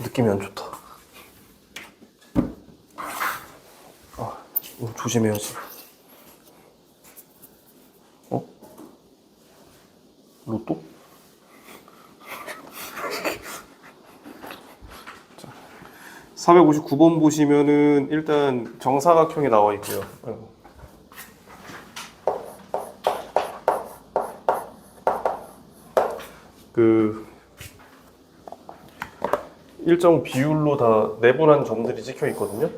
느낌이 안 좋다. 이거 조심해야지. 로또? 459번 보시면은 일단 정사각형이 나와 있고요. 그 일정 비율로 다 내분한 점들이 찍혀 있거든요.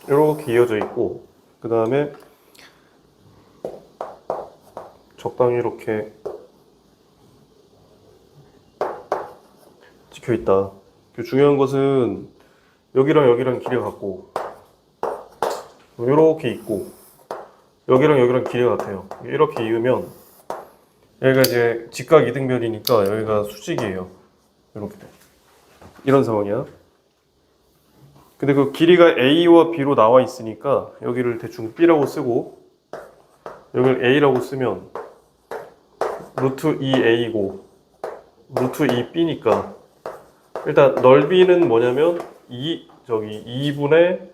이렇게 이어져 있고, 그 다음에 적당히 이렇게 찍혀 있다. 중요한 것은 여기랑 여기랑 길이가 같고, 이렇게 있고, 여기랑 여기랑 길이가 같아요. 이렇게 이으면 여기가 이제 직각 이등변이니까 여기가 수직이에요. 이렇게 이런 상황이야. 근데 그 길이가 A와 B로 나와 있으니까 여기를 대충 B라고 쓰고 여기를 A라고 쓰면 루트 2A고 루트 2B니까 일단 넓이는 뭐냐면 2분의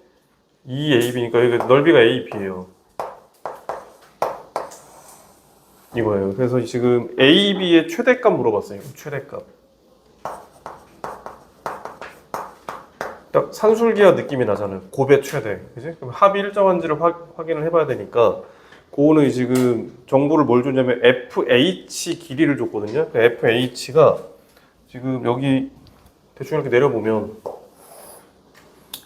2AB니까 여기 넓이가 AB예요. 이거예요. 그래서 지금 AB의 최대값 물어봤어요. 최대값. 딱 산술기하 느낌이 나잖아요. 곱의 최대. 그지? 그럼 합이 일정한지를 확인을 해봐야 되니까 그거는 지금 정보를 뭘 줬냐면 FH 길이를 줬거든요. FH가 지금 여기 대충 이렇게 내려보면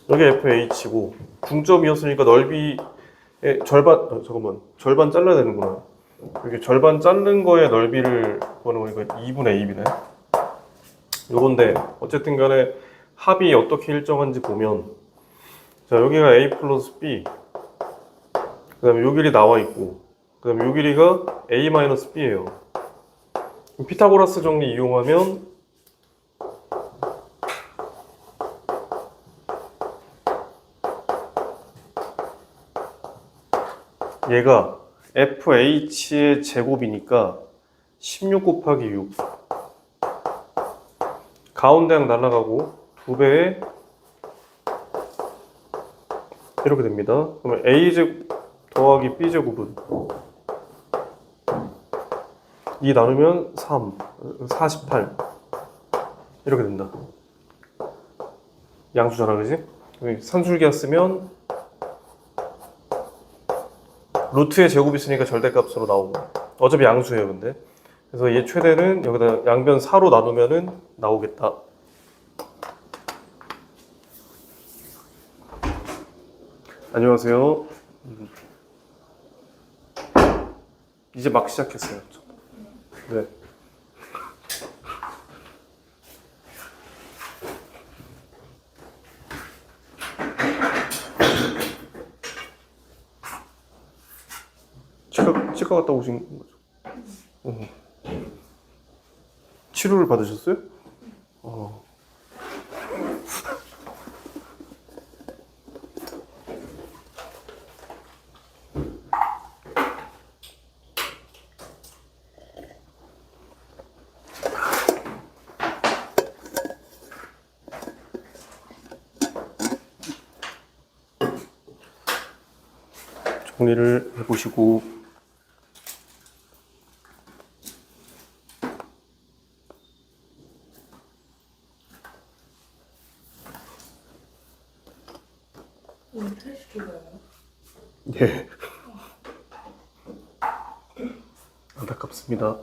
여기 FH고 중점이었으니까 넓이의 절반 잘라야 되는구나. 이렇게 절반 자른 거의 넓이를 구하는 거니까 2분의 2이네. 요건데 어쨌든 간에 합이 어떻게 일정한지 보면 자 여기가 A 플러스 B 그 다음에 요 길이 나와 있고 그 다음에 요 길이가 A 마이너스 B예요. 피타고라스 정리 이용하면 얘가 FH의 제곱이니까 16 곱하기 6 가운데랑 날아가고 2배에 이렇게 됩니다. 그러면 A제곱 더하기 B제곱은 2 나누면 3, 48 이렇게 된다. 양수잖아, 그지? 산술기하 쓰면 루트의 제곱이 있으니까 절대값으로 나오고 어차피 양수예요, 근데. 그래서 얘 최대는 여기다 양변 4로 나누면은 나오겠다. 안녕하세요. 이제 막 시작했어요. 네. 치과 갔다 오신 거죠? 치료를 받으셨어요? 정리를 해보시고 예. 안타깝습니다.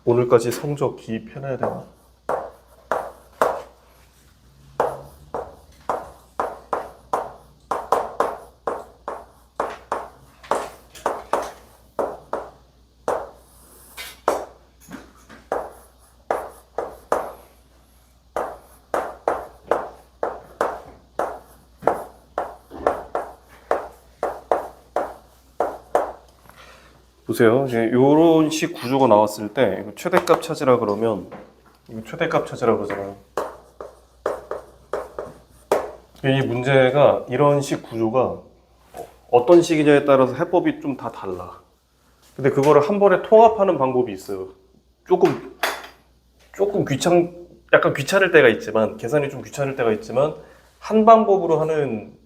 오늘까지 성적 기입해놔야 되나? 보세요. 이제 이런 식 구조가 나왔을 때 이거 최대값 찾으라 그러면 이거 최대값 찾으라 그러잖아요. 이 문제가 이런 식 구조가 어떤 식이냐에 따라서 해법이 좀 다 달라. 근데 그거를 한 번에 통합하는 방법이 있어요. 조금 약간 귀찮을 때가 있지만, 계산이 좀 귀찮을 때가 있지만, 한 방법으로 하는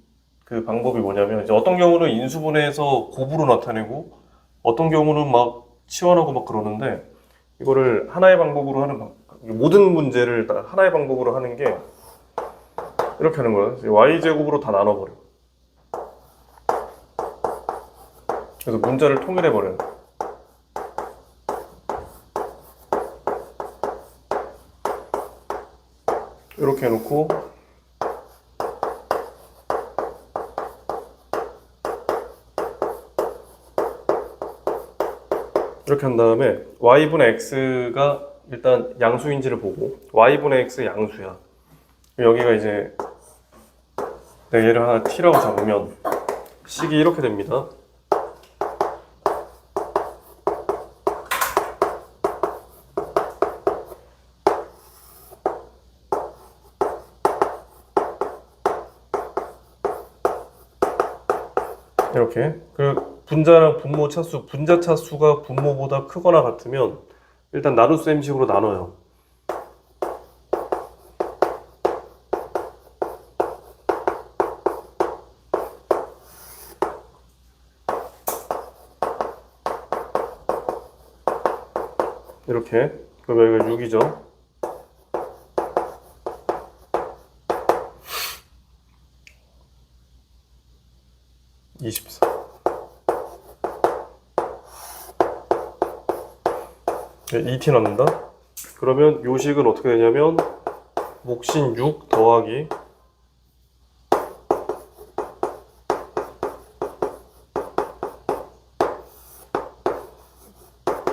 그 방법이 뭐냐면, 이제 어떤 경우는 인수분해해서 곱으로 나타내고, 어떤 경우는 막 치환하고 막 그러는데, 이거를 하나의 방법으로 모든 문제를 다 하나의 방법으로 하는 게, 이렇게 하는 거예요. y제곱으로 다 나눠버려. 그래서 문자를 통일해버려요. 이렇게 해놓고 이렇게 한 다음에 y분의 x가 일단 양수인지를 보고 y분의 x 양수야. 여기가 이제 내가 얘를 하나 t라고 잡으면 식이 이렇게 됩니다. 이렇게. 그 분자랑 분모 차수, 분자 차수가 분모보다 크거나 같으면 일단 나눗셈식으로 나눠요. 이렇게. 그럼 여기가 6이죠. 네, 2t 넣는다. 그러면 요식은 어떻게 되냐면 몫인 6 더하기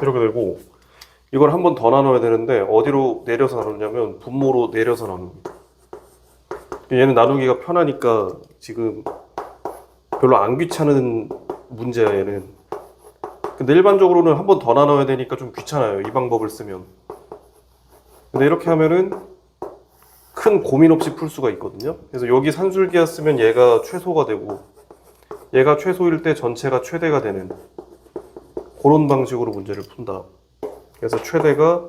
이렇게 되고, 이걸 한 번 더 나눠야 되는데 어디로 내려서 나누냐면 분모로 내려서 나눕니다. 얘는 나누기가 편하니까 지금 별로 안 귀찮은 문제야, 얘는. 근데 일반적으로는 한 번 더 나눠야 되니까 좀 귀찮아요, 이 방법을 쓰면. 근데 이렇게 하면은 큰 고민 없이 풀 수가 있거든요. 그래서 여기 산술기하 쓰면 얘가 최소가 되고, 얘가 최소일 때 전체가 최대가 되는 그런 방식으로 문제를 푼다. 그래서 최대가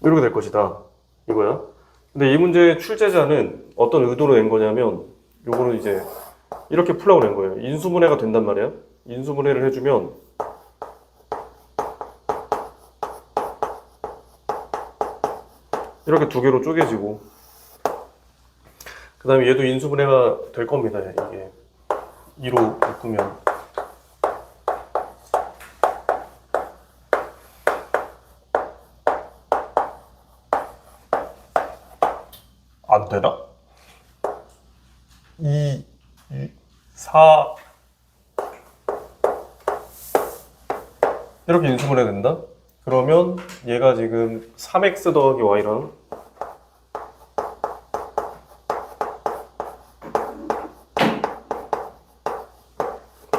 이렇게 될 것이다, 이거야. 근데 이 문제의 출제자는 어떤 의도로 낸 거냐면, 요거는 이제 이렇게 풀라고 낸 거예요. 인수분해가 된단 말이야. 인수분해를 해주면 이렇게 두 개로 쪼개지고, 그 다음에 얘도 인수분해가 될 겁니다. 이게 2로 바꾸면. 안 되나? 2, 4 이렇게 인수분해 된다? 그러면 얘가 지금 3x 더하기 y랑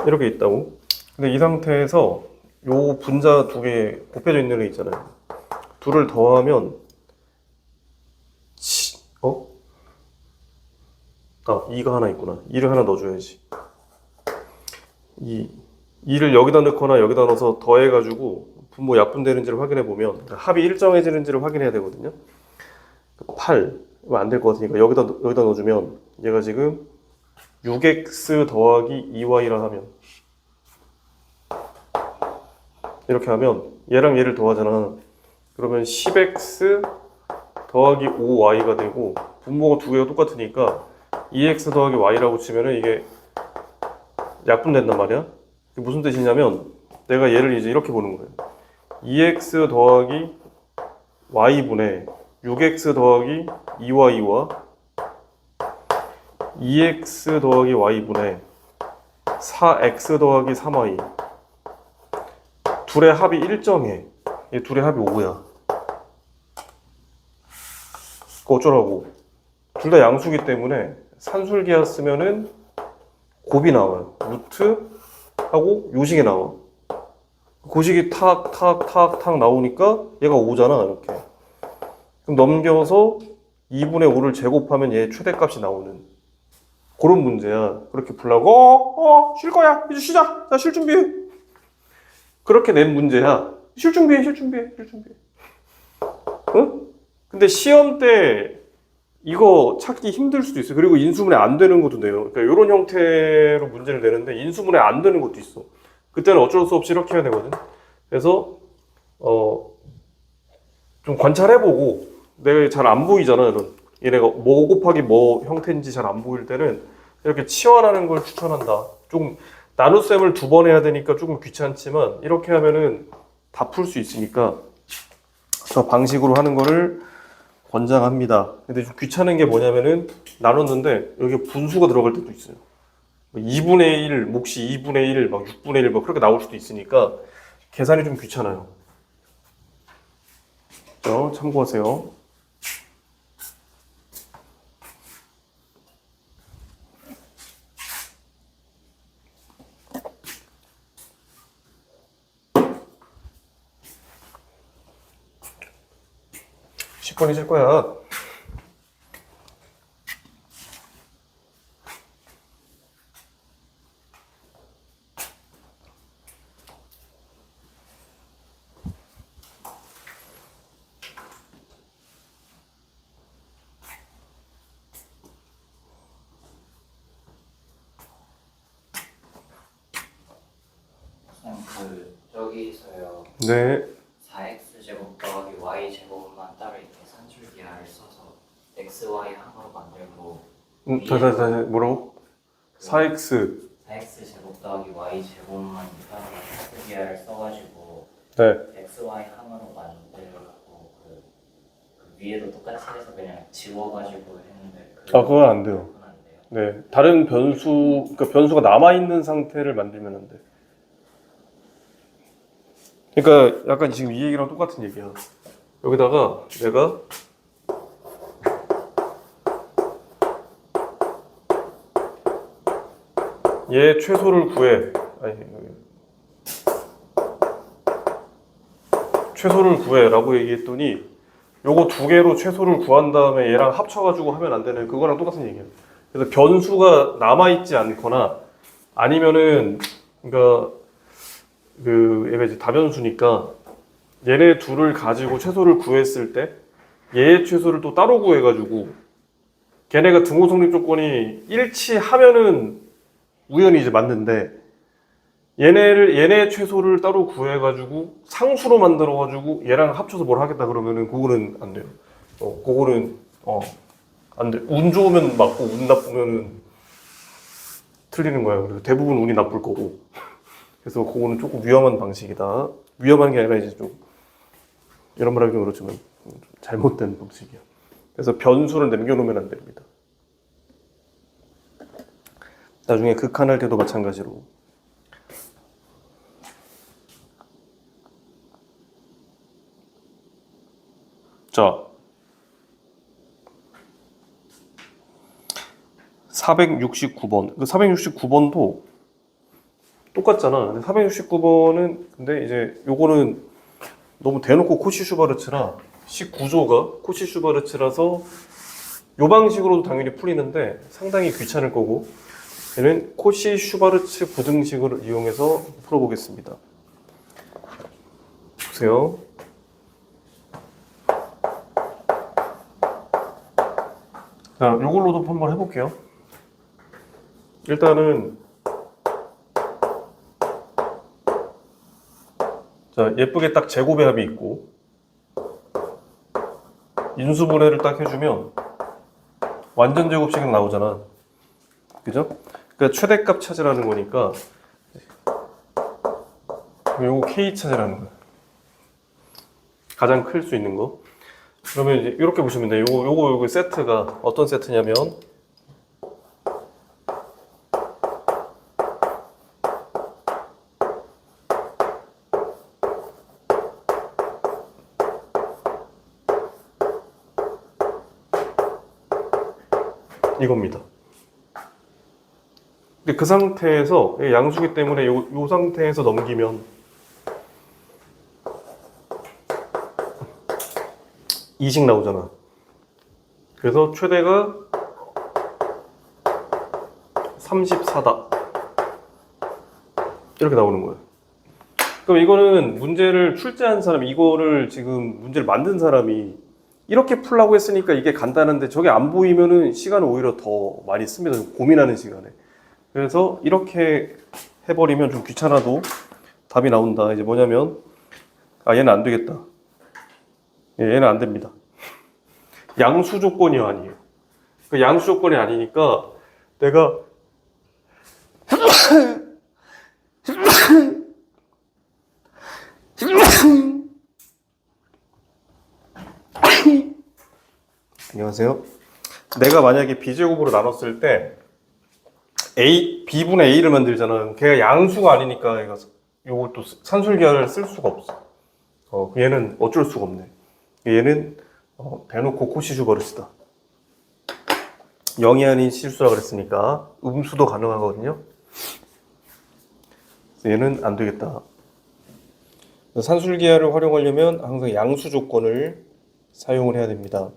이렇게 있다고. 근데 이 상태에서 요 분자 두 개 곱해져 있는 애 있잖아요. 둘을 더하면 2가 하나 있구나. 2를 하나 넣어줘야지. 2를 여기다 넣거나 여기다 넣어서 더해가지고 분모 약분되는지를 확인해보면 합이 일정해지는지를 확인해야 되거든요. 8. 이거 안 될 것 같으니까 여기다 넣어주면 얘가 지금 6x 더하기 2y라 하면, 이렇게 하면 얘랑 얘를 더하잖아. 그러면 10x 더하기 5y가 되고, 분모가 두 개가 똑같으니까 2x 더하기 y라고 치면은 이게 약분된단 말이야. 이게 무슨 뜻이냐면 내가 얘를 이제 이렇게 보는 거예요. 2x 더하기 y분의 6x 더하기 2y와 2x 더하기 y분의 4x 더하기 3y, 둘의 합이 일정해. 얘 둘의 합이 5야. 그거 어쩌라고. 둘 다 양수기 때문에 산술기하 쓰면은 곱이 나와요. 루트 하고 요식이 나와. 고식이 탁 나오니까 얘가 5잖아 이렇게. 그럼 넘겨서 2분의 5를 제곱하면 얘 최대값이 나오는 그런 문제야. 그렇게 풀라고 쉴 거야 이제 쉬자. 자 쉴 준비해. 그렇게 낸 문제야. 쉴 준비해. 응? 근데 시험 때 이거 찾기 힘들 수도 있어요. 그리고 인수분해 안 되는 것도 내요. 그러니까 이런 형태로 문제를 내는데 인수분해 안 되는 것도 있어. 그때는 어쩔 수 없이 이렇게 해야 되거든. 그래서 좀 관찰해보고 내가 잘 안 보이잖아. 이런 얘네가 뭐 곱하기 뭐 형태인지 잘 안 보일 때는 이렇게 치환하는 걸 추천한다. 좀 나눗셈을 2번 해야 되니까 조금 귀찮지만 이렇게 하면은 다 풀 수 있으니까 저 방식으로 하는 거를 권장합니다. 근데 좀 귀찮은 게 뭐냐면은 나눴는데 여기 분수가 들어갈 때도 있어요. 2분의 1, 몫이 2분의 1, 막 6분의 1, 막 그렇게 나올 수도 있으니까 계산이 좀 귀찮아요. 참고하세요. 뻔해질 거야. 저기서요. 네. 4x제곱 더하기 y제곱만 따로 이렇게 산술기하를 써서 xy 항으로 만들고 다시 뭐라고? 4x 4x제곱 더하기 y제곱만 따로 산술기하를 써가지고 네. xy 항으로 만들고 그 위에도 똑같이 해서 그냥 지워가지고 했는데 그건 안 돼요. 그건 안 돼요. 네. 다른 그러니까 변수가 남아있는 상태를 만들면 안 돼. 그러니까 약간 지금 이 얘기랑 똑같은 얘기야. 여기다가 내가 얘 최소를 구해. 최소를 구해라고 얘기했더니 요거 2개로 최소를 구한 다음에 얘랑 합쳐가지고 하면 안 되는 그거랑 똑같은 얘기야. 그래서 변수가 남아있지 않거나 아니면은 그러니까 얘가 이제 다변수니까 얘네 둘을 가지고 최소를 구했을 때 얘의 최소를 또 따로 구해가지고 걔네가 등호 성립 조건이 일치하면은 우연히 이제 맞는데 얘네 최소를 따로 구해가지고 상수로 만들어가지고 얘랑 합쳐서 뭘 하겠다 그러면은 그거는 안 돼요. 그거는 안 돼. 운 좋으면 맞고 운 나쁘면은 틀리는 거야. 그래서 대부분 운이 나쁠 거고. 그래서 그거는 조금 위험한 방식이다. 위험한 게 아니라 이제 좀 이런 말 하기 좀 그렇지만 좀 잘못된 방식이야. 그래서 변수를 남겨놓으면 안 됩니다. 나중에 극한할 때도 마찬가지로. 자, 469번. 그 469번도 똑같잖아. 근데 469번은 근데 이제 요거는 너무 대놓고 코시-슈바르츠라 식 구조가 코시-슈바르츠라서 요 방식으로도 당연히 풀리는데 상당히 귀찮을 거고 얘는 코시-슈바르츠 부등식을 이용해서 풀어보겠습니다. 보세요. 자, 요걸로도 한번 해볼게요. 일단은 자, 예쁘게 딱 제곱의 합이 있고 인수분해를 딱 해주면 완전 제곱식은 나오잖아. 그죠? 그러니까 최대값 찾으라는 거니까 요거 K 찾으라는 거야. 가장 클 수 있는 거. 그러면 이제 이렇게 보시면 돼요. 요거 세트가 어떤 세트냐면 이겁니다. 그 상태에서 양수기 때문에 요 상태에서 넘기면 2씩 나오잖아. 그래서 최대가 34다. 이렇게 나오는 거예요. 그럼 이거는 문제를 출제한 사람, 이거를 지금 문제를 만든 사람이 이렇게 풀라고 했으니까 이게 간단한데 저게 안 보이면은 시간을 오히려 더 많이 씁니다. 고민하는 시간에. 그래서 이렇게 해버리면 좀 귀찮아도 답이 나온다. 이제 뭐냐면, 얘는 안 되겠다. 얘는 안 됩니다. 양수 조건이 아니에요. 그 양수 조건이 아니니까 내가 안녕하세요. 내가 만약에 b제곱으로 나눴을 때 b분의 a를 만들잖아. 걔가 양수가 아니니까 이것도 산술기하를 쓸 수가 없어. 얘는 어쩔 수가 없네. 얘는 대놓고 코시주 버릇이다. 0이 아닌 실수라 그랬으니까 음수도 가능하거든요. 얘는 안 되겠다. 산술기하를 활용하려면 항상 양수 조건을 사용을 해야 됩니다.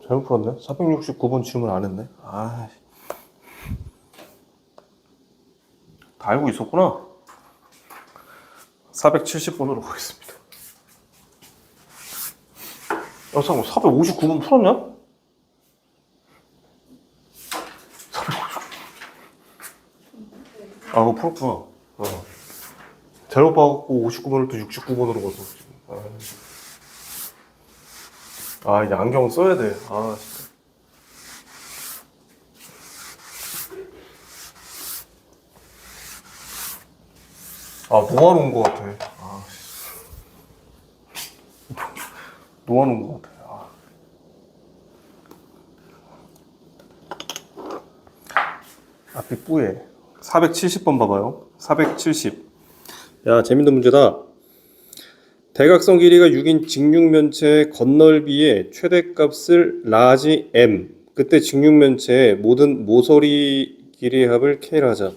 잘못 풀었네. 469번 질문 안 했네. 다 알고 있었구나. 470번으로 가겠습니다. 잠깐만, 459번 풀었냐? 459. 그거 풀었구나. 잘못 봐갖고 59번을 또 69번으로 가서 지금. 이제 안경 써야 돼. 진짜. 놓아놓은 것 같아. 놓아놓은 것 같아. 앞이 뿌예. 470번 봐봐요. 470. 야, 재밌는 문제다. 대각선 길이가 6인 직육면체의 건널비의 최대값을 라지 m. 그때 직육면체의 모든 모서리 길이의 합을 k라 하자.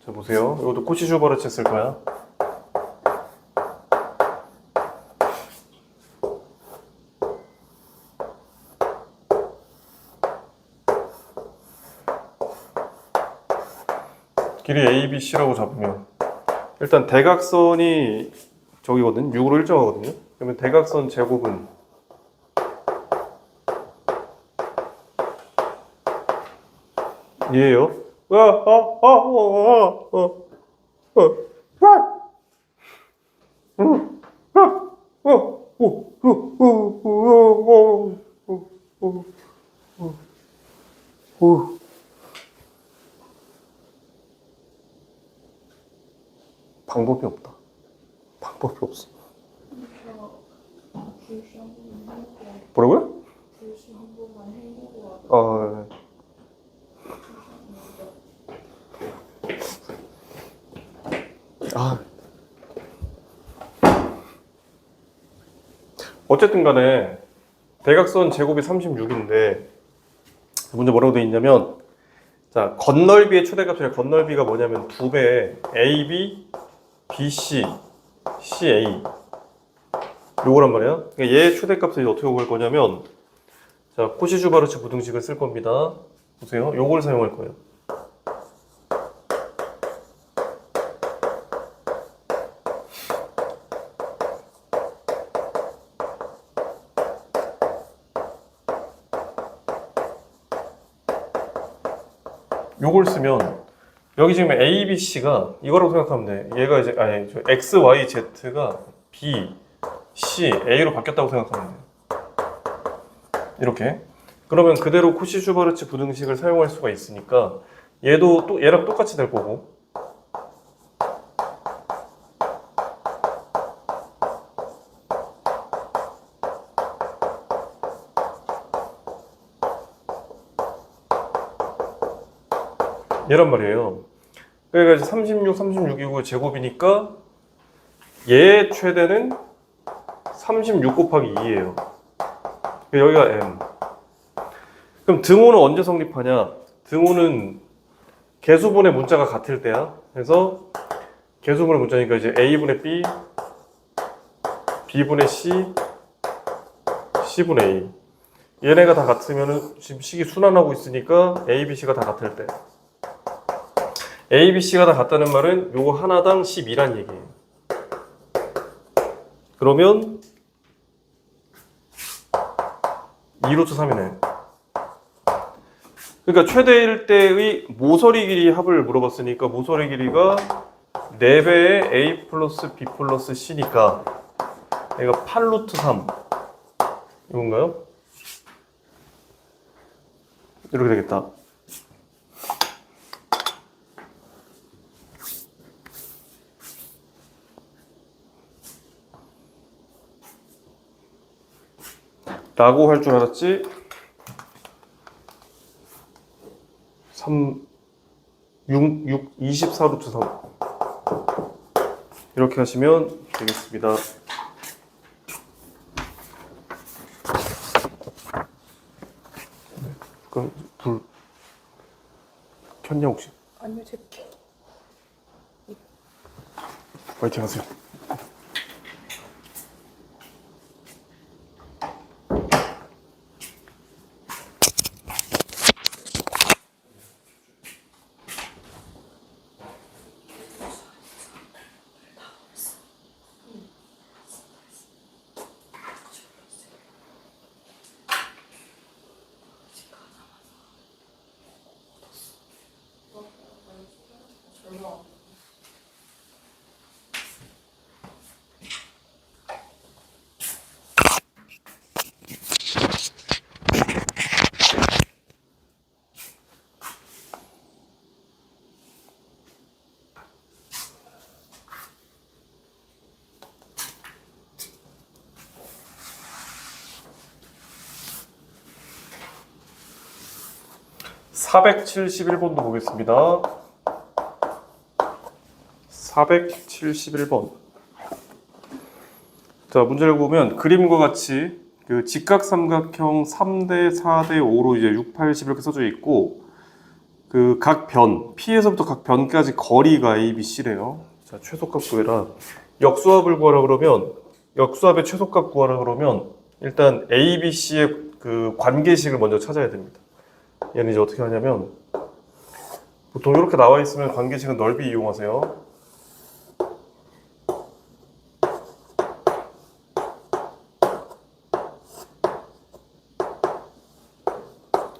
자, 보세요. 이것도 코시주 버릇 했을 거야. 길이 A, B, C라고 잡으면 일단 대각선이 저기거든. 6으로 일정하거든요. 그러면 대각선 제곱은 얘예요. 방법이 없다. 방법이 없어. 뭐라고요? 어쨌든 간에 대각선 제곱이 36인데 문제 뭐라고 되어 있냐면, 자, 건널비의 최대값이래. 건널비가 뭐냐면 2배 AB, BC, CA 요거란 말이야. 그러니까 얘의 최대값을 어떻게 구할 거냐면, 자, 코시주바르츠 부등식을 쓸 겁니다. 보세요. 요걸 사용할 거예요. 요걸 쓰면 여기 지금 A, B, C가 이거라고 생각하면 돼. 얘가 이제 아니 X, Y, Z가 B, C, A로 바뀌었다고 생각하면 돼. 이렇게. 그러면 그대로 코시-슈바르츠 부등식을 사용할 수가 있으니까 얘도 또 얘랑 똑같이 될 거고. 얘란 말이에요. 그러니까 이제 36, 36이고 제곱이니까 얘의 최대는 36 곱하기 2예요. 여기가 m. 그럼 등호는 언제 성립하냐? 등호는 개수분의 문자가 같을 때야. 그래서 개수분의 문자니까 이제 a분의 b, b분의 c, c분의 a. 얘네가 다 같으면은 지금 식이 순환하고 있으니까 a, b, c가 다 같을 때. a, b, c가 다 같다는 말은 요거 하나당 12란 얘기예요. 그러면 2루트 3이네. 그러니까 최대일 때의 모서리 길이 합을 물어봤으니까 모서리 길이가 4배의 a 플러스 b 플러스 c니까 얘가 8루트 3 이건가요? 이렇게 되겠다. 라고 할 줄 알았지? 24루트 3 이렇게 하시면 되겠습니다. 그럼 불 켰냐 혹시? 아니요, 제 화이팅 하세요. 별로 471번도 보겠습니다. 471번. 자, 문제를 보면 그림과 같이 그 직각삼각형 3대 4대 5로 이제 6, 8, 10 이렇게 써져 있고 그 각 변, P에서부터 각 변까지 거리가 A, B, C래요. 자, 최소값 구해라. 역수합을 구하라 그러면 역수합의 최소값 구하라 그러면 일단 A, B, C의 그 관계식을 먼저 찾아야 됩니다. 얘는 이제 어떻게 하냐면 보통 이렇게 나와 있으면 관계식은 넓이 이용하세요.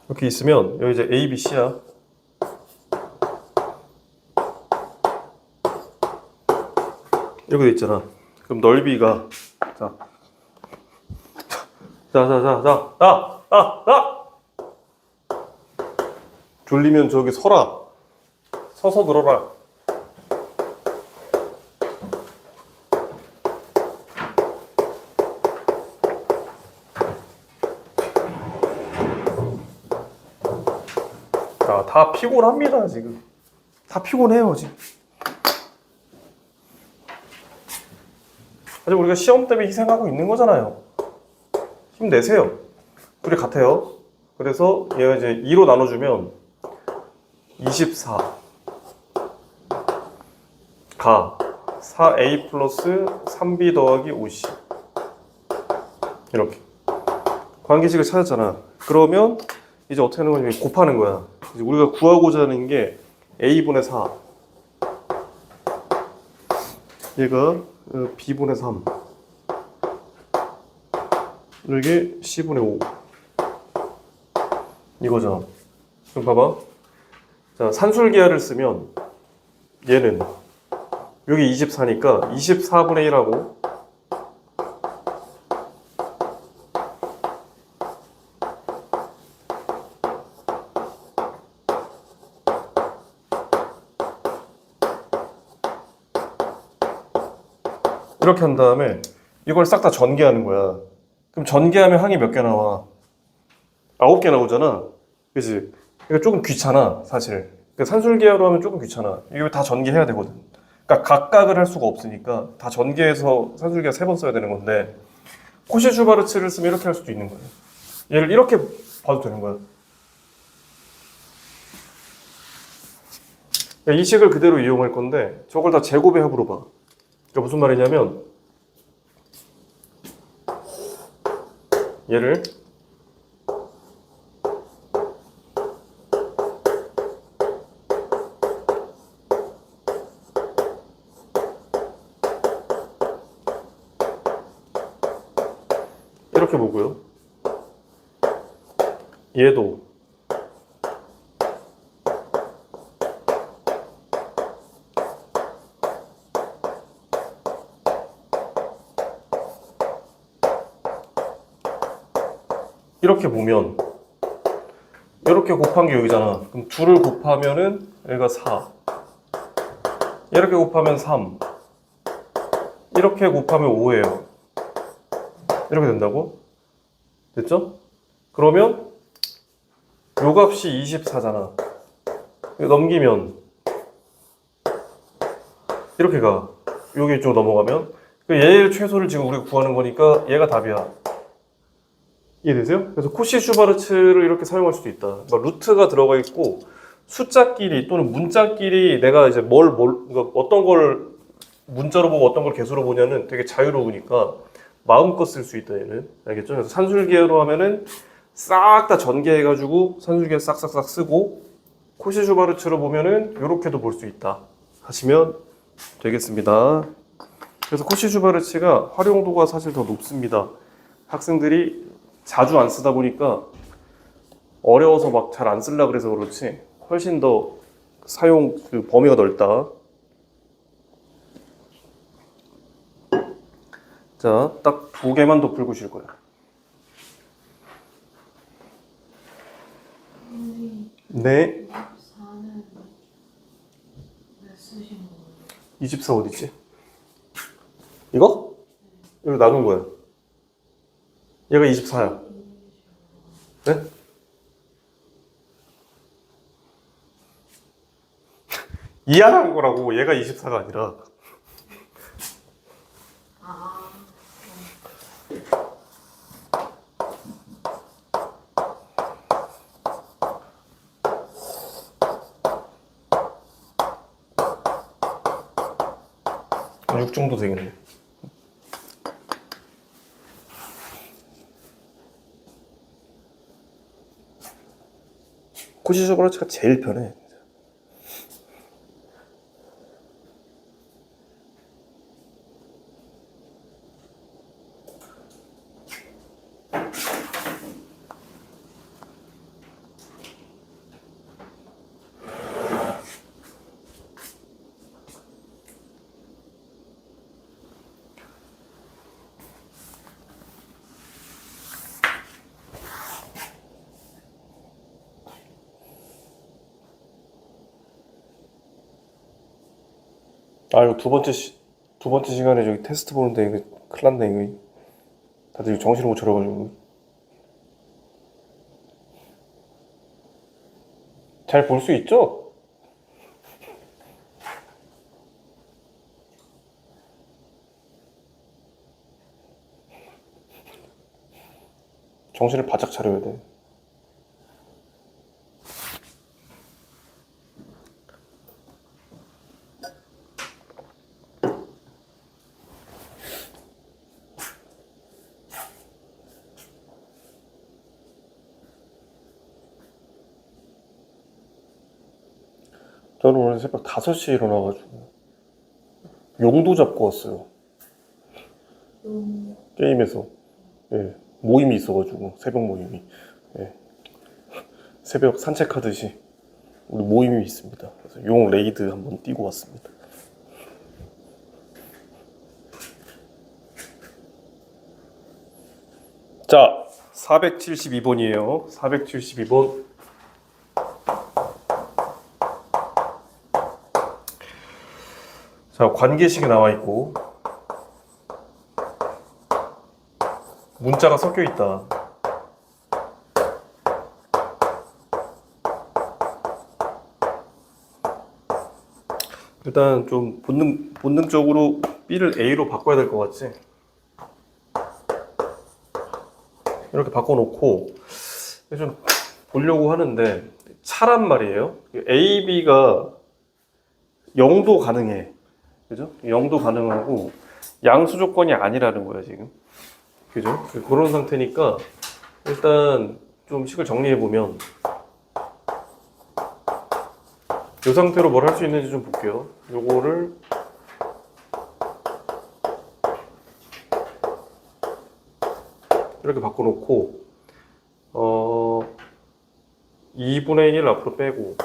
이렇게 있으면 여기 이제 A, B, C야. 이렇게 돼 있잖아. 그럼 넓이가 졸리면 저기 서라. 서서 들어라. 자, 다 피곤합니다, 지금. 다 피곤해요, 지금. 아직 우리가 시험 때문에 희생하고 있는 거잖아요. 힘내세요. 둘이 같아요. 그래서 얘가 이제 2로 나눠주면 24 가 4a 플러스 3b 더하기 50 이렇게 관계식을 찾았잖아. 그러면 이제 어떻게 하는 거냐면 곱하는 거야. 이제 우리가 구하고자 하는 게 a분의 4 얘가 b분의 3 이게 c분의 5 이거죠. 그럼 봐봐. 자, 산술기하를 쓰면 얘는 여기 24니까 24분의 1하고 이렇게 한 다음에 이걸 싹 다 전개하는 거야. 그럼 전개하면 항이 몇 개 나와? 9개 나오잖아. 그치? 이거 조금 귀찮아, 사실. 그러니까 산술기하로 하면 조금 귀찮아. 이거 다 전개해야 되거든. 그러니까 각각을 할 수가 없으니까 다 전개해서 산술기하 3번 써야 되는 건데 코시-슈바르츠를 쓰면 이렇게 할 수도 있는 거야. 얘를 이렇게 봐도 되는 거야. 그러니까 이 식을 그대로 이용할 건데 저걸 다 제곱의 합으로 봐. 그러니까 무슨 말이냐면 얘를 이렇게 보고요. 얘도 이렇게 보면 이렇게 곱한 게 여기잖아. 그럼 2를 곱하면은 얘가 4. 이렇게 곱하면 3. 이렇게 곱하면 5예요. 이렇게 된다고? 됐죠? 그러면 요 값이 24잖아. 넘기면 이렇게 가. 여기 이쪽 넘어가면 얘의 최소를 지금 우리가 구하는 거니까 얘가 답이야. 이해되세요? 그래서 코시-슈바르츠를 이렇게 사용할 수도 있다. 그러니까 루트가 들어가 있고 숫자끼리 또는 문자끼리 내가 이제 그러니까 어떤 걸 문자로 보고 어떤 걸 개수로 보냐는 되게 자유로우니까 마음껏 쓸 수 있다 얘는. 알겠죠? 그래서 산술기하로 하면은 싹 다 전개해가지고 산술기하 싹싹싹 쓰고 코시-슈바르츠로 보면은 이렇게도 볼 수 있다 하시면 되겠습니다. 그래서 코시-슈바르츠가 활용도가 사실 더 높습니다. 학생들이 자주 안 쓰다 보니까 어려워서 막 잘 안 쓰려고 그래서 그렇지 훨씬 더 사용 그 범위가 넓다. 자, 딱 2개만 더 풀고 쉴 거야. 네. 4는 왜 쓰신 거예요? 24 어디지? 이거? 이거 나눈 거야. 얘가 24야. 네? 이해한 거라고. 얘가 24가 아니라. 아, 6 정도 되겠네. 코시-슈바르츠가 제일 편해. 아, 이거 두 번째 시간에 저기 테스트 보는데 이거 큰일 났네, 이거. 다들 정신을 못 차려가지고. 잘 볼 수 있죠? 정신을 바짝 차려야 돼. 저는 오늘 새벽 5시에 일어나가지고 용도 잡고 왔어요. 게임에서. 예, 모임이 있어가지고 새벽 모임이. 예. 새벽 산책하듯이 모임이 있습니다. 그래서 용 레이드 한번 뛰고 왔습니다. 자, 472번이에요. 472번. 자, 관계식이 나와 있고 문자가 섞여 있다. 일단 좀 본능적으로 B를 A로 바꿔야 될 것 같지? 이렇게 바꿔놓고 좀 보려고 하는데 차란 말이에요. A, B가 0도 가능해. 그죠? 0도 가능하고 양수 조건이 아니라는 거야 지금. 그죠? 그런 상태니까 일단 좀 식을 정리해보면 이 상태로 뭘 할 수 있는지 좀 볼게요. 요거를 이렇게 바꿔놓고 2분의 1 앞으로 빼고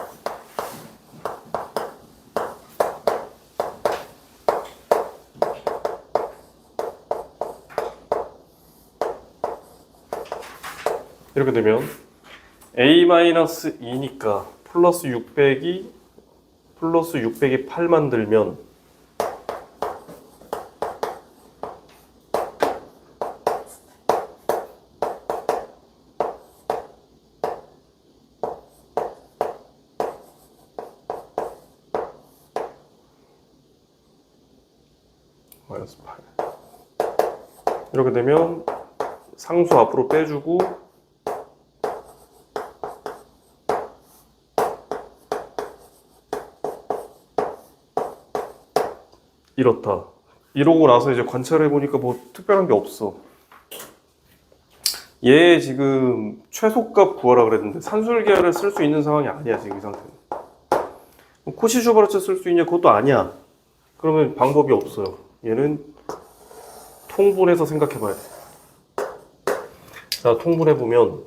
이렇게 되면 A-2니까 플러스 600이 8 만들면 마이너스 8 이렇게 되면 상수 앞으로 빼주고 이렇다. 이러고 나서 이제 관찰해 보니까 뭐 특별한 게 없어. 얘 지금 최소값 구하라 그랬는데 산술계열을 쓸 수 있는 상황이 아니야 지금 이 상태는. 코시-슈바르트 쓸 수 있냐? 그것도 아니야. 그러면 방법이 없어요. 얘는 통분해서 생각해 봐야 돼. 자, 통분해 보면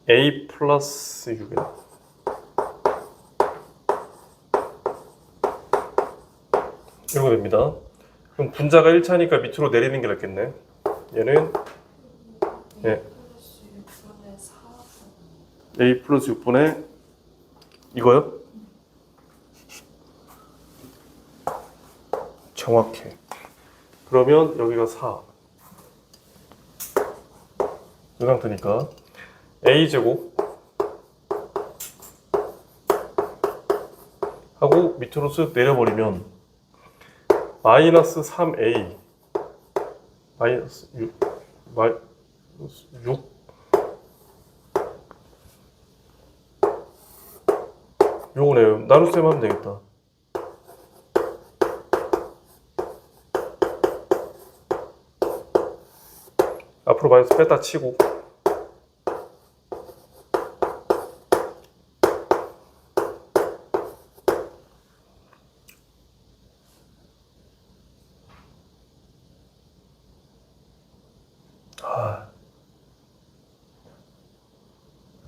A 플러스 6이다. 이렇게 됩니다. 그럼 분자가 1차니까 밑으로 내리는 게 낫겠네. 얘는 예. A 플러스 6분의 이거요? 정확해. 그러면 여기가 4. 이 상태니까 A제곱 하고 밑으로 쓱 내려버리면 마이너스 3A 마이너스 6 요거네요. 나눗셈 하면 되겠다. 앞으로 마이너스 뺐다 치고 아,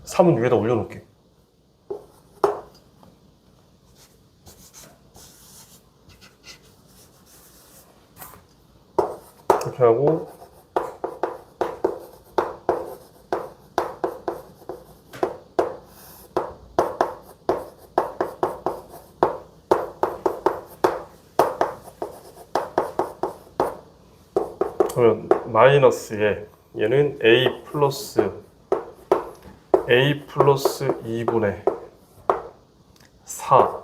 3은 위에다 올려놓을게. 이렇게 하고 그러면 마이너스에 얘는 A 플러스 2분의 4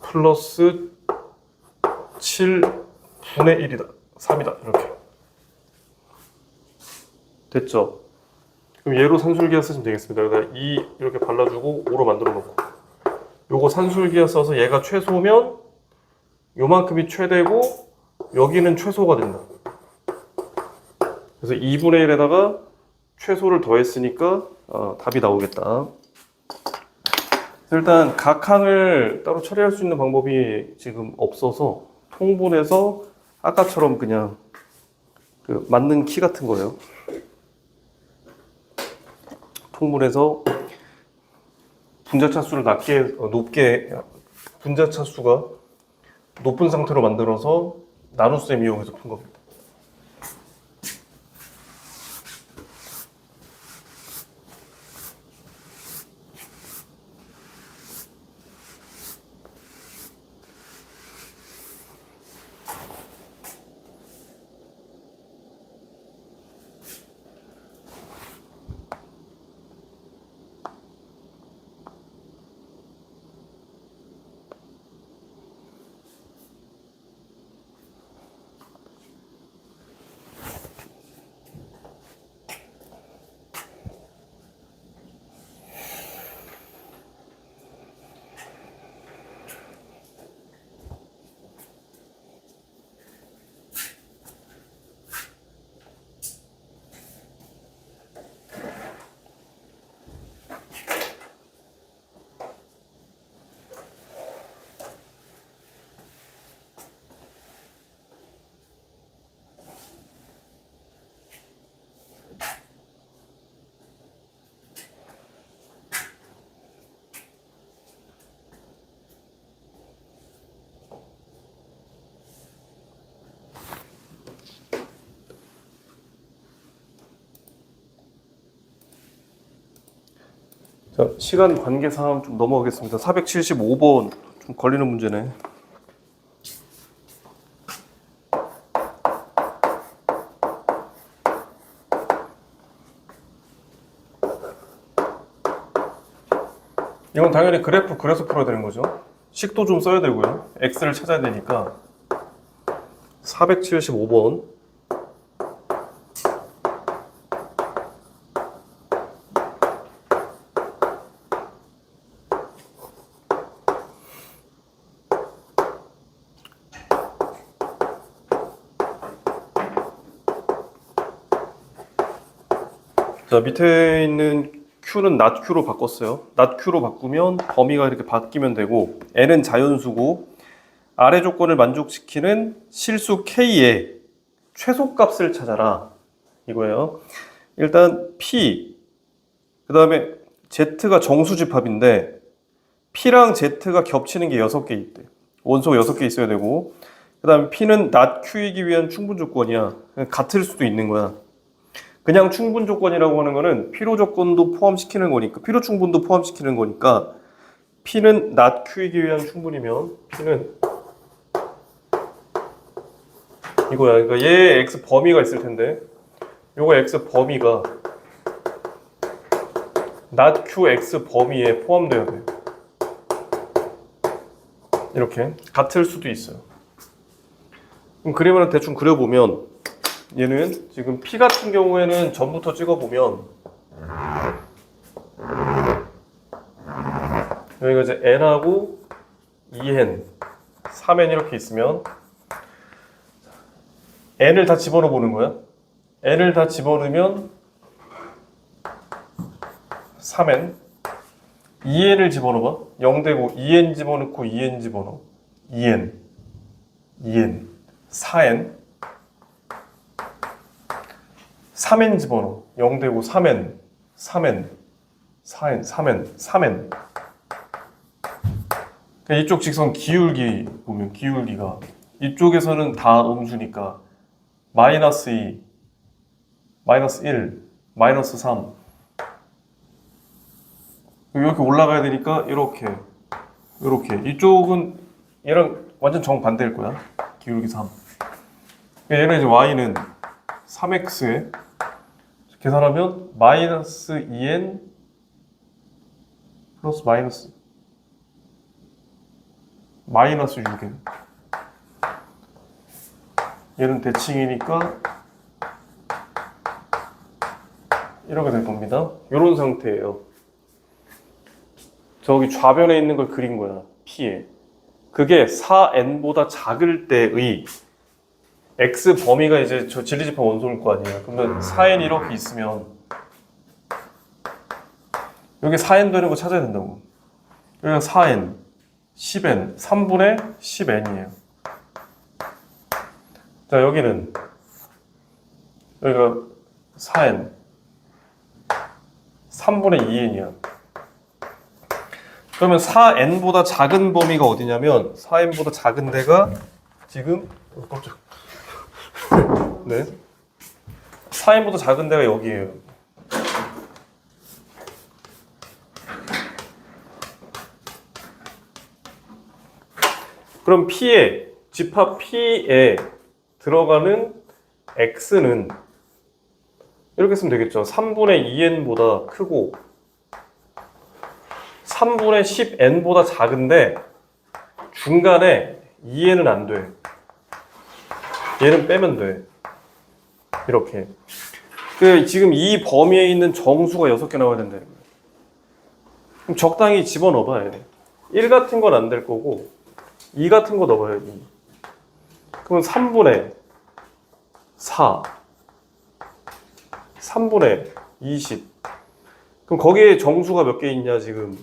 플러스 7분의 1이다. 3이다. 이렇게. 됐죠? 그럼 얘로 산술기하 쓰시면 되겠습니다. 여기다 2 이렇게 발라주고 5로 만들어 놓고 요거 산술기하 써서 얘가 최소면 요만큼이 최대고 여기는 최소가 된다. 그래서 2분의 1에다가 최소를 더했으니까 답이 나오겠다. 일단 각 항을 따로 처리할 수 있는 방법이 지금 없어서 통분해서 아까처럼 그냥 그 맞는 키 같은 거예요. 통분해서 분자차 수를 높게 분자차 수가 높은 상태로 만들어서 나눗셈 이용해서 푼 겁니다. 자, 시간 관계상 좀 넘어가겠습니다. 475번 좀 걸리는 문제네. 이건 당연히 그래프 그려서 풀어야 되는 거죠. 식도 좀 써야 되고요. x를 찾아야 되니까 475번 자, 밑에 있는 Q는 not Q로 바꿨어요. not Q로 바꾸면 범위가 이렇게 바뀌면 되고 N은 자연수고 아래 조건을 만족시키는 실수 K의 최소값을 찾아라 이거예요. 일단 P 그 다음에 Z가 정수집합인데 P랑 Z가 겹치는 게 6개 있대. 원소가 6개 있어야 되고 그 다음에 P는 not Q이기 위한 충분 조건이야. 같을 수도 있는 거야. 그냥 충분 조건이라고 하는 거는 필요 조건도 포함시키는 거니까 필요 충분도 포함시키는 거니까 P는 not Q이기 위한 충분이면 P는 이거야. 그러니까 얘의 X 범위가 있을 텐데 요거 X 범위가 not Q X 범위에 포함돼야 돼. 이렇게 같을 수도 있어요. 그럼 그림을 대충 그려보면 얘는 지금 P 같은 경우에는 전부터 찍어보면 여기가 이제 N하고 2N, 3N 이렇게 있으면 N을 다 집어넣어 보는 거야. N을 다 집어넣으면 3N 2N을 집어넣어봐. 0되고 2N 집어넣고 2N 집어넣어 2N 4N 3N 집어넣어 0되고 3N 3N 이쪽 직선 기울기 보면 기울기가 이쪽에서는 다 음수니까 마이너스 2 마이너스 1 마이너스 3 이렇게 올라가야 되니까 이렇게 이쪽은 얘랑 완전 정반대일 거야. 기울기 3 얘는 이제 y는 3x에 계산하면 마이너스 2n 플러스 마이너스 6n 얘는 대칭이니까 이렇게 될 겁니다. 이런 상태예요. 저기 좌변에 있는 걸 그린 거야. P에. 그게 4n보다 작을 때의 x 범위가 이제 저 진리집합 원소일 거 아니에요. 그러면 4n 이렇게 있으면 여기 4n 되는 거 찾아야 된다고. 여기가 4n, 10n, 3분의 10n이에요. 자, 여기는 여기가 4n 3분의 2n이야. 그러면 4n보다 작은 범위가 어디냐면 4n보다 작은 데가 지금 깜짝 네 4n보다 작은 데가 여기예요. 그럼 P에 집합 P에 들어가는 x는 이렇게 쓰면 되겠죠. 3분의 2n보다 크고 3분의 10n보다 작은데 중간에 2n은 안 돼. 얘는 빼면 돼. 이렇게. 지금 이 범위에 있는 정수가 6개 나와야 된다. 그럼 적당히 집어넣어봐야 돼. 1 같은 건 안 될 거고 2 같은 거 넣어봐야지. 그럼 3분의 4 3분의 20 그럼 거기에 정수가 몇 개 있냐 지금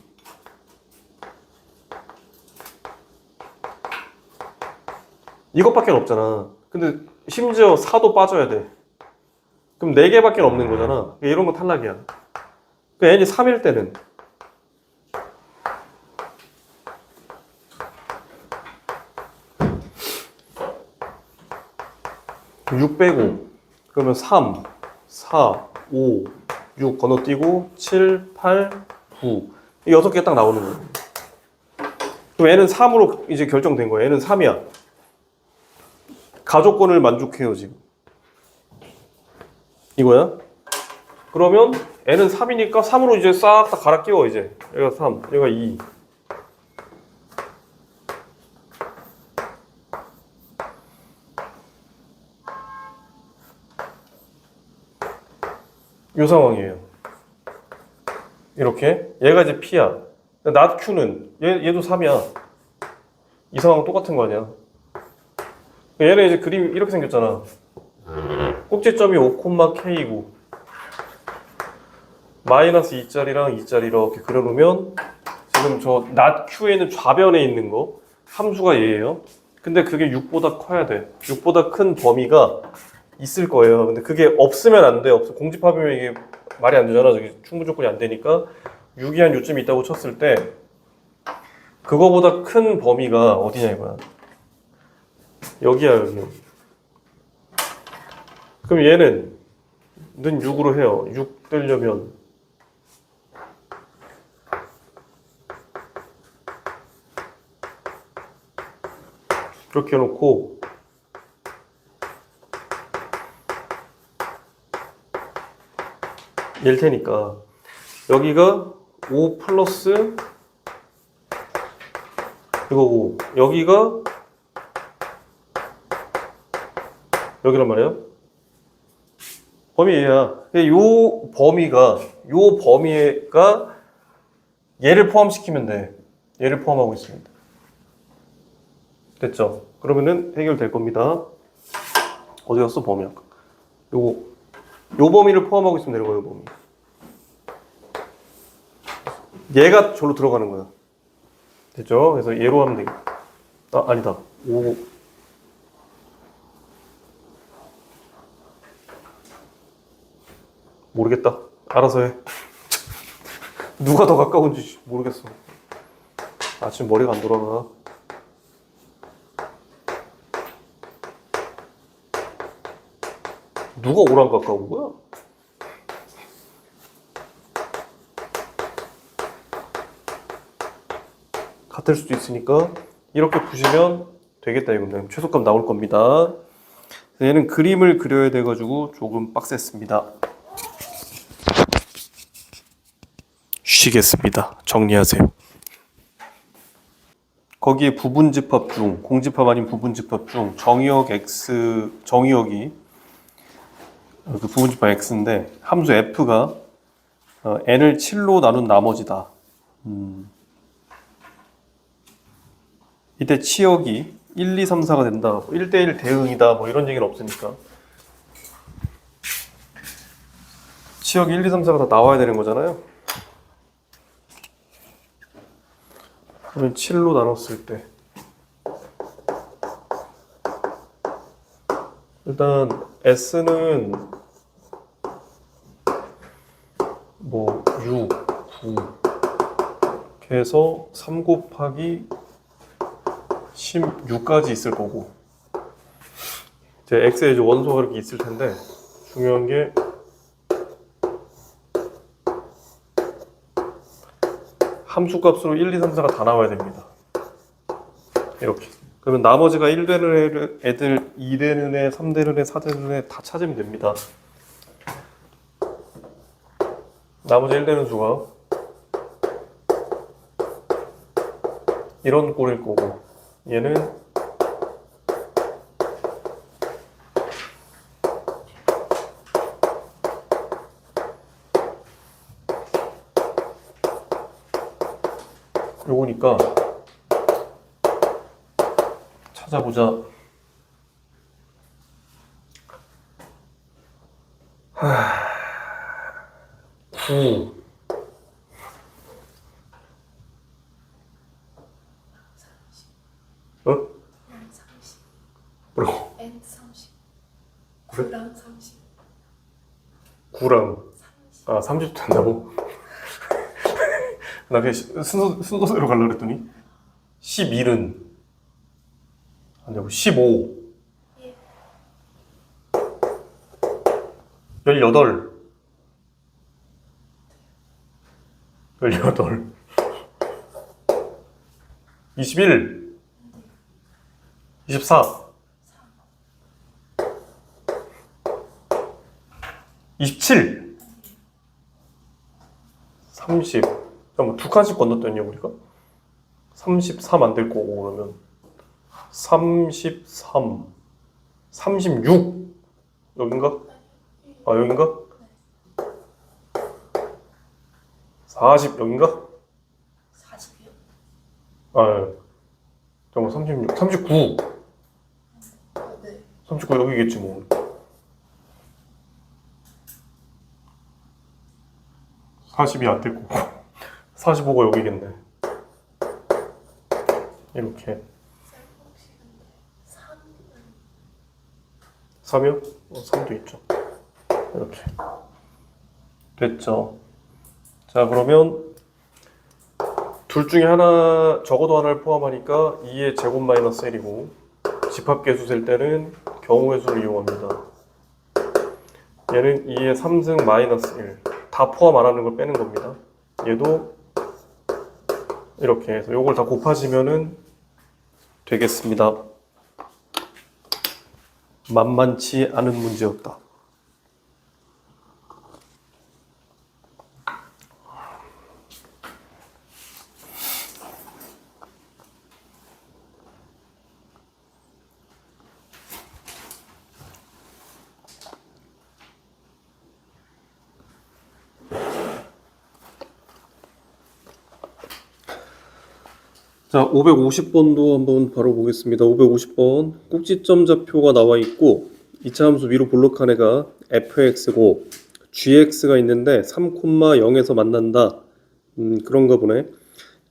이것밖에 없잖아. 근데 심지어 4도 빠져야 돼. 그럼 4개밖에 없는 거잖아. 이런 거 탈락이야. 그 n이 3일 때는 6 빼고 그러면 3, 4, 5, 6 건너뛰고 7, 8, 9 이 6개 딱 나오는 거예요. 그럼 n은 3으로 이제 결정된 거예요. n은 3이야. 가족권을 만족해요 지금. 이거야. 그러면 n은 3이니까 3으로 이제 싹 다 갈아 끼워 이제. 얘가 3, 얘가 2. 이 상황이에요. 이렇게 얘가 이제 P야. 낫 Q는 얘도 3이야. 이 상황 똑같은 거 아니야. 얘는 이제 그림이 이렇게 생겼잖아. 꼭지점이 5,K이고 마이너스 2짜리랑 2짜리 이렇게 그려놓으면 지금 저 낫 Q에는 좌변에 있는 거 함수가 얘예요. 근데 그게 6보다 커야 돼. 6보다 큰 범위가 있을 거예요. 근데 그게 없으면 안 돼. 공집합이면 이게 말이 안 되잖아. 저기 충분 조건이 안 되니까 6이 한 요쯤 있다고 쳤을 때 그거보다 큰 범위가 어디냐 이거야. 여기야 여기. 그럼 얘는 는 6으로 해요. 6 되려면 이렇게 해놓고 얘일 테니까 여기가 5 플러스 이거고 여기가 여기란 말이에요. 범위 얘야. 요 범위가 얘를 포함시키면 돼. 얘를 포함하고 있습니다. 됐죠? 그러면은 해결될 겁니다. 어디 갔어 범위 아까? 요 범위를 포함하고 있으면 되는 거예요. 범위. 얘가 저로 들어가는 거야. 됐죠? 그래서 얘로 하면 되겠다. 아 아니다. 5 모르겠다. 알아서 해. 누가 더 가까운지 모르겠어. 아침 머리가 안 돌아가. 누가 5랑 가까운 거야? 같을 수도 있으니까 이렇게 푸시면 되겠다 이겁니다. 최소값 나올 겁니다. 얘는 그림을 그려야 돼가지고 조금 빡셌습니다. 쉬겠습니다. 정리하세요. 거기에 부분집합 중, 공집합 아닌 부분집합 중 정의역 x, 정의역이 그 부분집합 x인데 함수 f가 n을 7로 나눈 나머지다. 이때 치역이 1, 2, 3, 4가 된다. 1대1 대응이다. 뭐 이런 얘기는 없으니까. 치역이 1, 2, 3, 4가 다 나와야 되는 거잖아요. 그러면 7로 나눴을 때 일단 S는 6, 9 이렇게 해서 3 곱하기 16까지 있을 거고 이제 x에 이제 원소가 이렇게 있을 텐데 중요한 게 함수 값으로 1, 2, 3, 4가 다 나와야 됩니다. 이렇게. 그러면 나머지가 1 되는 애들 2 되는 애, 3 되는 애, 4 되는 애 다 찾으면 됩니다. 나머지 1 되는 수가 이런 꼴일 거고 얘는 요거니까 찾아보자. 9 어? N 30. 뭐라고? N 30. 그래? 9랑 30. 9랑 30. 아 30 된다고? 나 그냥 순서대로 가려고 그랬더니 11은 안 되고 15 예. 18 18 21 24 27 30 잠깐만 두 칸씩 건넜더니 우리가 33 안 될 거고 그러면 33 36 여긴가? 아 여긴가? 40 여긴가? 40이요? 아 예. 잠깐만 36 39 네. 39 여기겠지 뭐 40이 안 될 거고 45가 여기겠네 이렇게 혹시 근데 3은 3이요? 3도 있죠 이렇게 됐죠 자 그러면 둘 중에 하나 적어도 하나를 포함하니까 2의 제곱 마이너스 1이고 집합계수 셀 때는 경우의 수를 이용합니다 얘는 2의 3승 마이너스 1 다 포함 안 하는 걸 빼는 겁니다 얘도 이렇게 해서 요걸 다 곱하시면은 되겠습니다 만만치 않은 문제였다 자, 550번도 한번 바로 보겠습니다. 550번 꼭지점 좌표가 나와 있고 2차 함수 위로 볼록한 애가 fx고 gx가 있는데 3,0에서 만난다. 그런가 보네.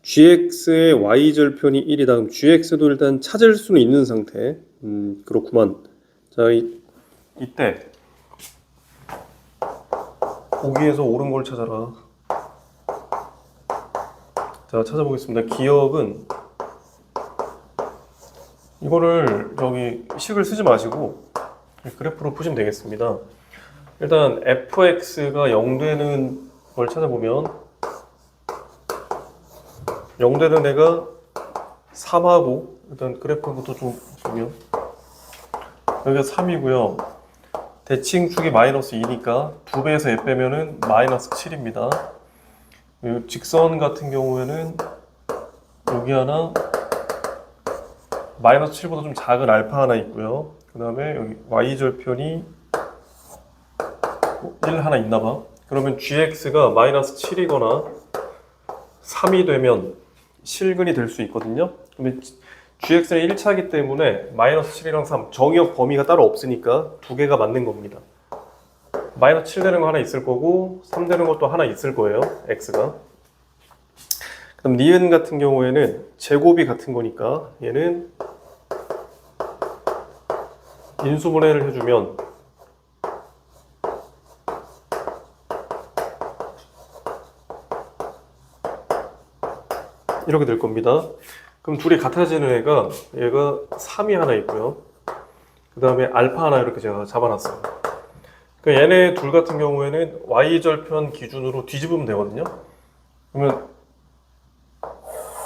gx의 y절편이 1이다. 그럼 gx도 일단 찾을 수는 있는 상태. 그렇구만. 자, 이때 보기에서 옳은 걸 찾아라. 자 찾아보겠습니다. 기억은 이거를 여기 식을 쓰지 마시고 그래프로 푸시면 되겠습니다. 일단 fx가 0 되는 걸 찾아보면 0 되는 애가 3하고 일단 그래프부터 좀 보면 여기가 3이고요. 대칭축이 마이너스 2니까 2배에서 에 빼면은 마이너스 7입니다. 직선 같은 경우에는 여기 하나 마이너스 7보다 좀 작은 알파 하나 있고요. 그 다음에 여기 y절편이 1 하나 있나봐. 그러면 gx가 마이너스 7이거나 3이 되면 실근이 될 수 있거든요. 근데 gx는 1차이기 때문에 마이너스 7이랑 3 정의역 범위가 따로 없으니까 두 개가 맞는 겁니다. 마이너스 7 되는 거 하나 있을 거고 3 되는 것도 하나 있을 거예요. x가. 그럼 니은 같은 경우에는 제곱이 같은 거니까 얘는 인수분해를 해주면 이렇게 될 겁니다. 그럼 둘이 같아지는 애가 얘가 3이 하나 있고요. 그 다음에 알파 하나 이렇게 제가 잡아놨어요. 그러니까 얘네 둘 같은 경우에는 y절편 기준으로 뒤집으면 되거든요. 그러면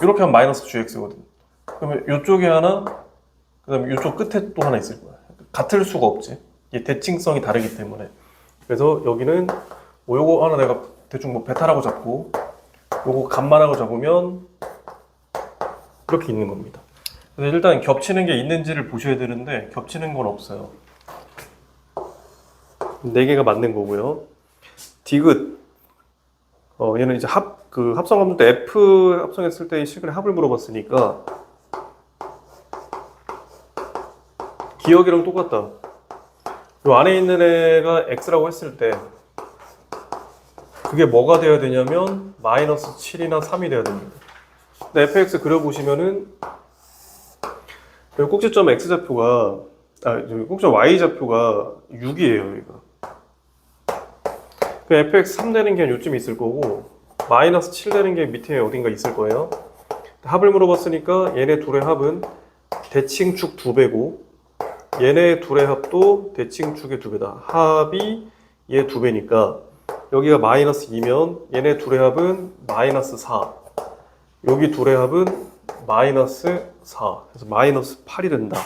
이렇게 하면 마이너스 gx거든요. 그러면 이쪽에 하나, 그 다음에 이쪽 끝에 또 하나 있을 거야. 같을 수가 없지. 이게 대칭성이 다르기 때문에. 그래서 여기는 뭐 요거 하나 내가 대충 뭐 베타라고 잡고 요거 감마라고 잡으면 이렇게 있는 겁니다. 그래서 일단 겹치는 게 있는지를 보셔야 되는데 겹치는 건 없어요. 4개가 맞는 거고요. 디귿. 얘는 이제 합성 함수 때 F 합성했을 때의 식을 합을 물어봤으니까 기억이랑 똑같다. 요 안에 있는 애가 X라고 했을 때 그게 뭐가 되어야 되냐면 마이너스 7이나 3이 돼야 됩니다. 근데 fx 그려보시면은 여기 꼭지점 x좌표가 여기 꼭지점 y좌표가 6이에요. 여기가. 그 fx 3 되는 게 요쯤 있을 거고 마이너스 7 되는 게 밑에 어딘가 있을 거예요. 합을 물어봤으니까 얘네 둘의 합은 대칭축 2배고 얘네 둘의 합도 대칭축의 2배다. 합이 얘 2배니까 여기가 마이너스 2면 얘네 둘의 합은 마이너스 4. 여기 둘의 합은 마이너스 4. 그래서 마이너스 8이 된다.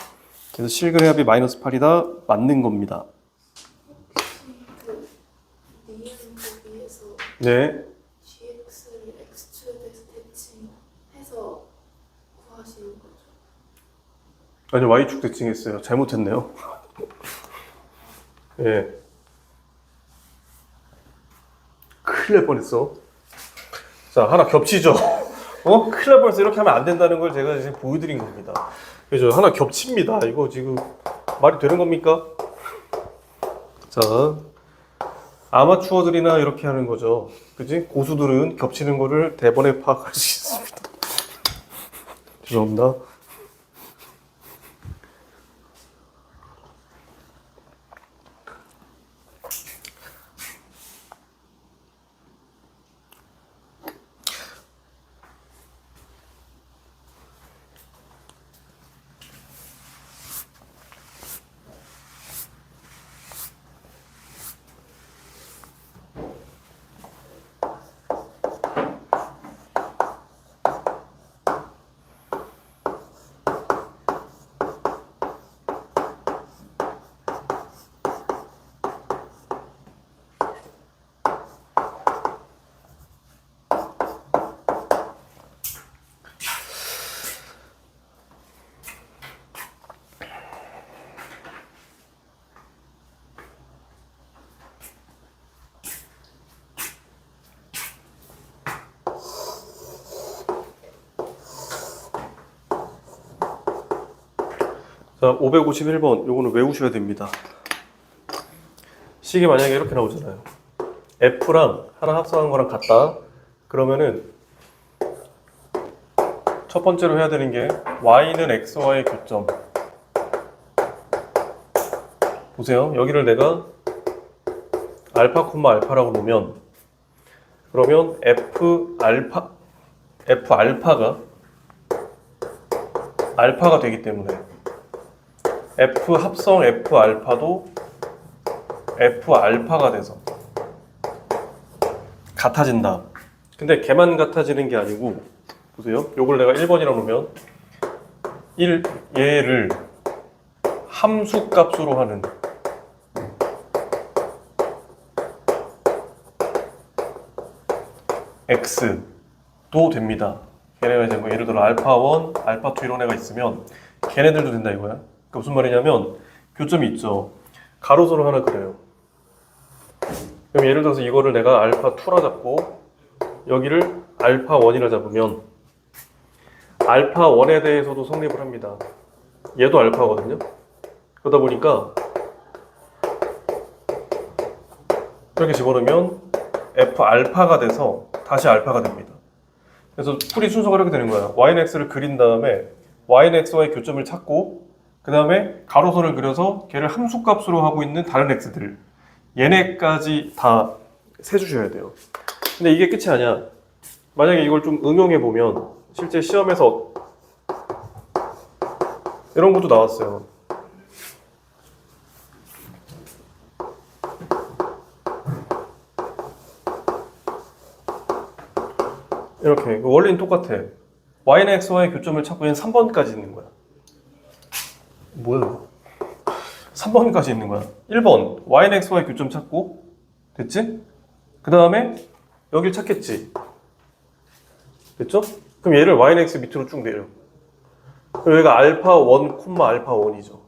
그래서 실근의 합이 마이너스 8이다. 맞는 겁니다. 그 니은 보기에서 네. gx를 x축에서 대칭해서 구하시는 거죠? 아니 y축 대칭했어요. 잘못했네요. 예. 큰일 날 뻔했어. 자, 하나 겹치죠? 큰일 날 뻔했어. 이렇게 하면 안 된다는 걸 제가 지금 보여드린 겁니다. 그죠? 하나 겹칩니다. 이거 지금 말이 되는 겁니까? 자, 아마추어들이나 이렇게 하는 거죠. 그지? 고수들은 겹치는 거를 대번에 파악할 수 있습니다. 죄송합니다. 자, 551번 요거는 외우셔야 됩니다. 식이 만약에 이렇게 나오잖아요. F랑 하나 합성한 거랑 같다. 그러면은 첫 번째로 해야 되는 게 Y는 X와의 교점. 보세요. 여기를 내가 알파 콤마 알파라고 놓으면 그러면 F 알파가 알파가 되기 때문에 F 합성 F 알파도 F 알파가 돼서 같아진다. 근데 걔만 같아지는 게 아니고 보세요. 요걸 내가 1번이라고 놓으면 얘를 함수 값으로 하는 X도 됩니다. 걔네가 이제 뭐 예를 들어 알파1, 알파2 이런 애가 있으면 걔네들도 된다 이거야. 그러니까 무슨 말이냐면 교점이 있죠. 가로세로 하나 그려요. 그럼 예를 들어서 이거를 내가 알파2라 잡고 여기를 알파1이라 잡으면 알파1에 대해서도 성립을 합니다. 얘도 알파거든요. 그러다 보니까 이렇게 집어넣으면 F 알파가 돼서 다시 알파가 됩니다. 그래서 풀이 순서가 이렇게 되는 거야. Y는 X를 그린 다음에 Y는 X와의 교점을 찾고 그 다음에 가로선을 그려서 걔를 함수값으로 하고 있는 다른 X들 얘네까지 다 세주셔야 돼요. 근데 이게 끝이 아니야. 만약에 이걸 좀 응용해 보면 실제 시험에서 이런 것도 나왔어요. 이렇게 원리는 똑같아. y는 x와의 교점을 찾고 얘는 3번까지 있는 거야. 뭐야 이거? 3번까지 있는 거야. 1번 y는 x와의 교점 찾고 됐지? 그 다음에 여길 찾겠지. 됐죠? 그럼 얘를 y는 x 밑으로 쭉 내려. 그럼 여기가 알파 1, 알파 1이죠.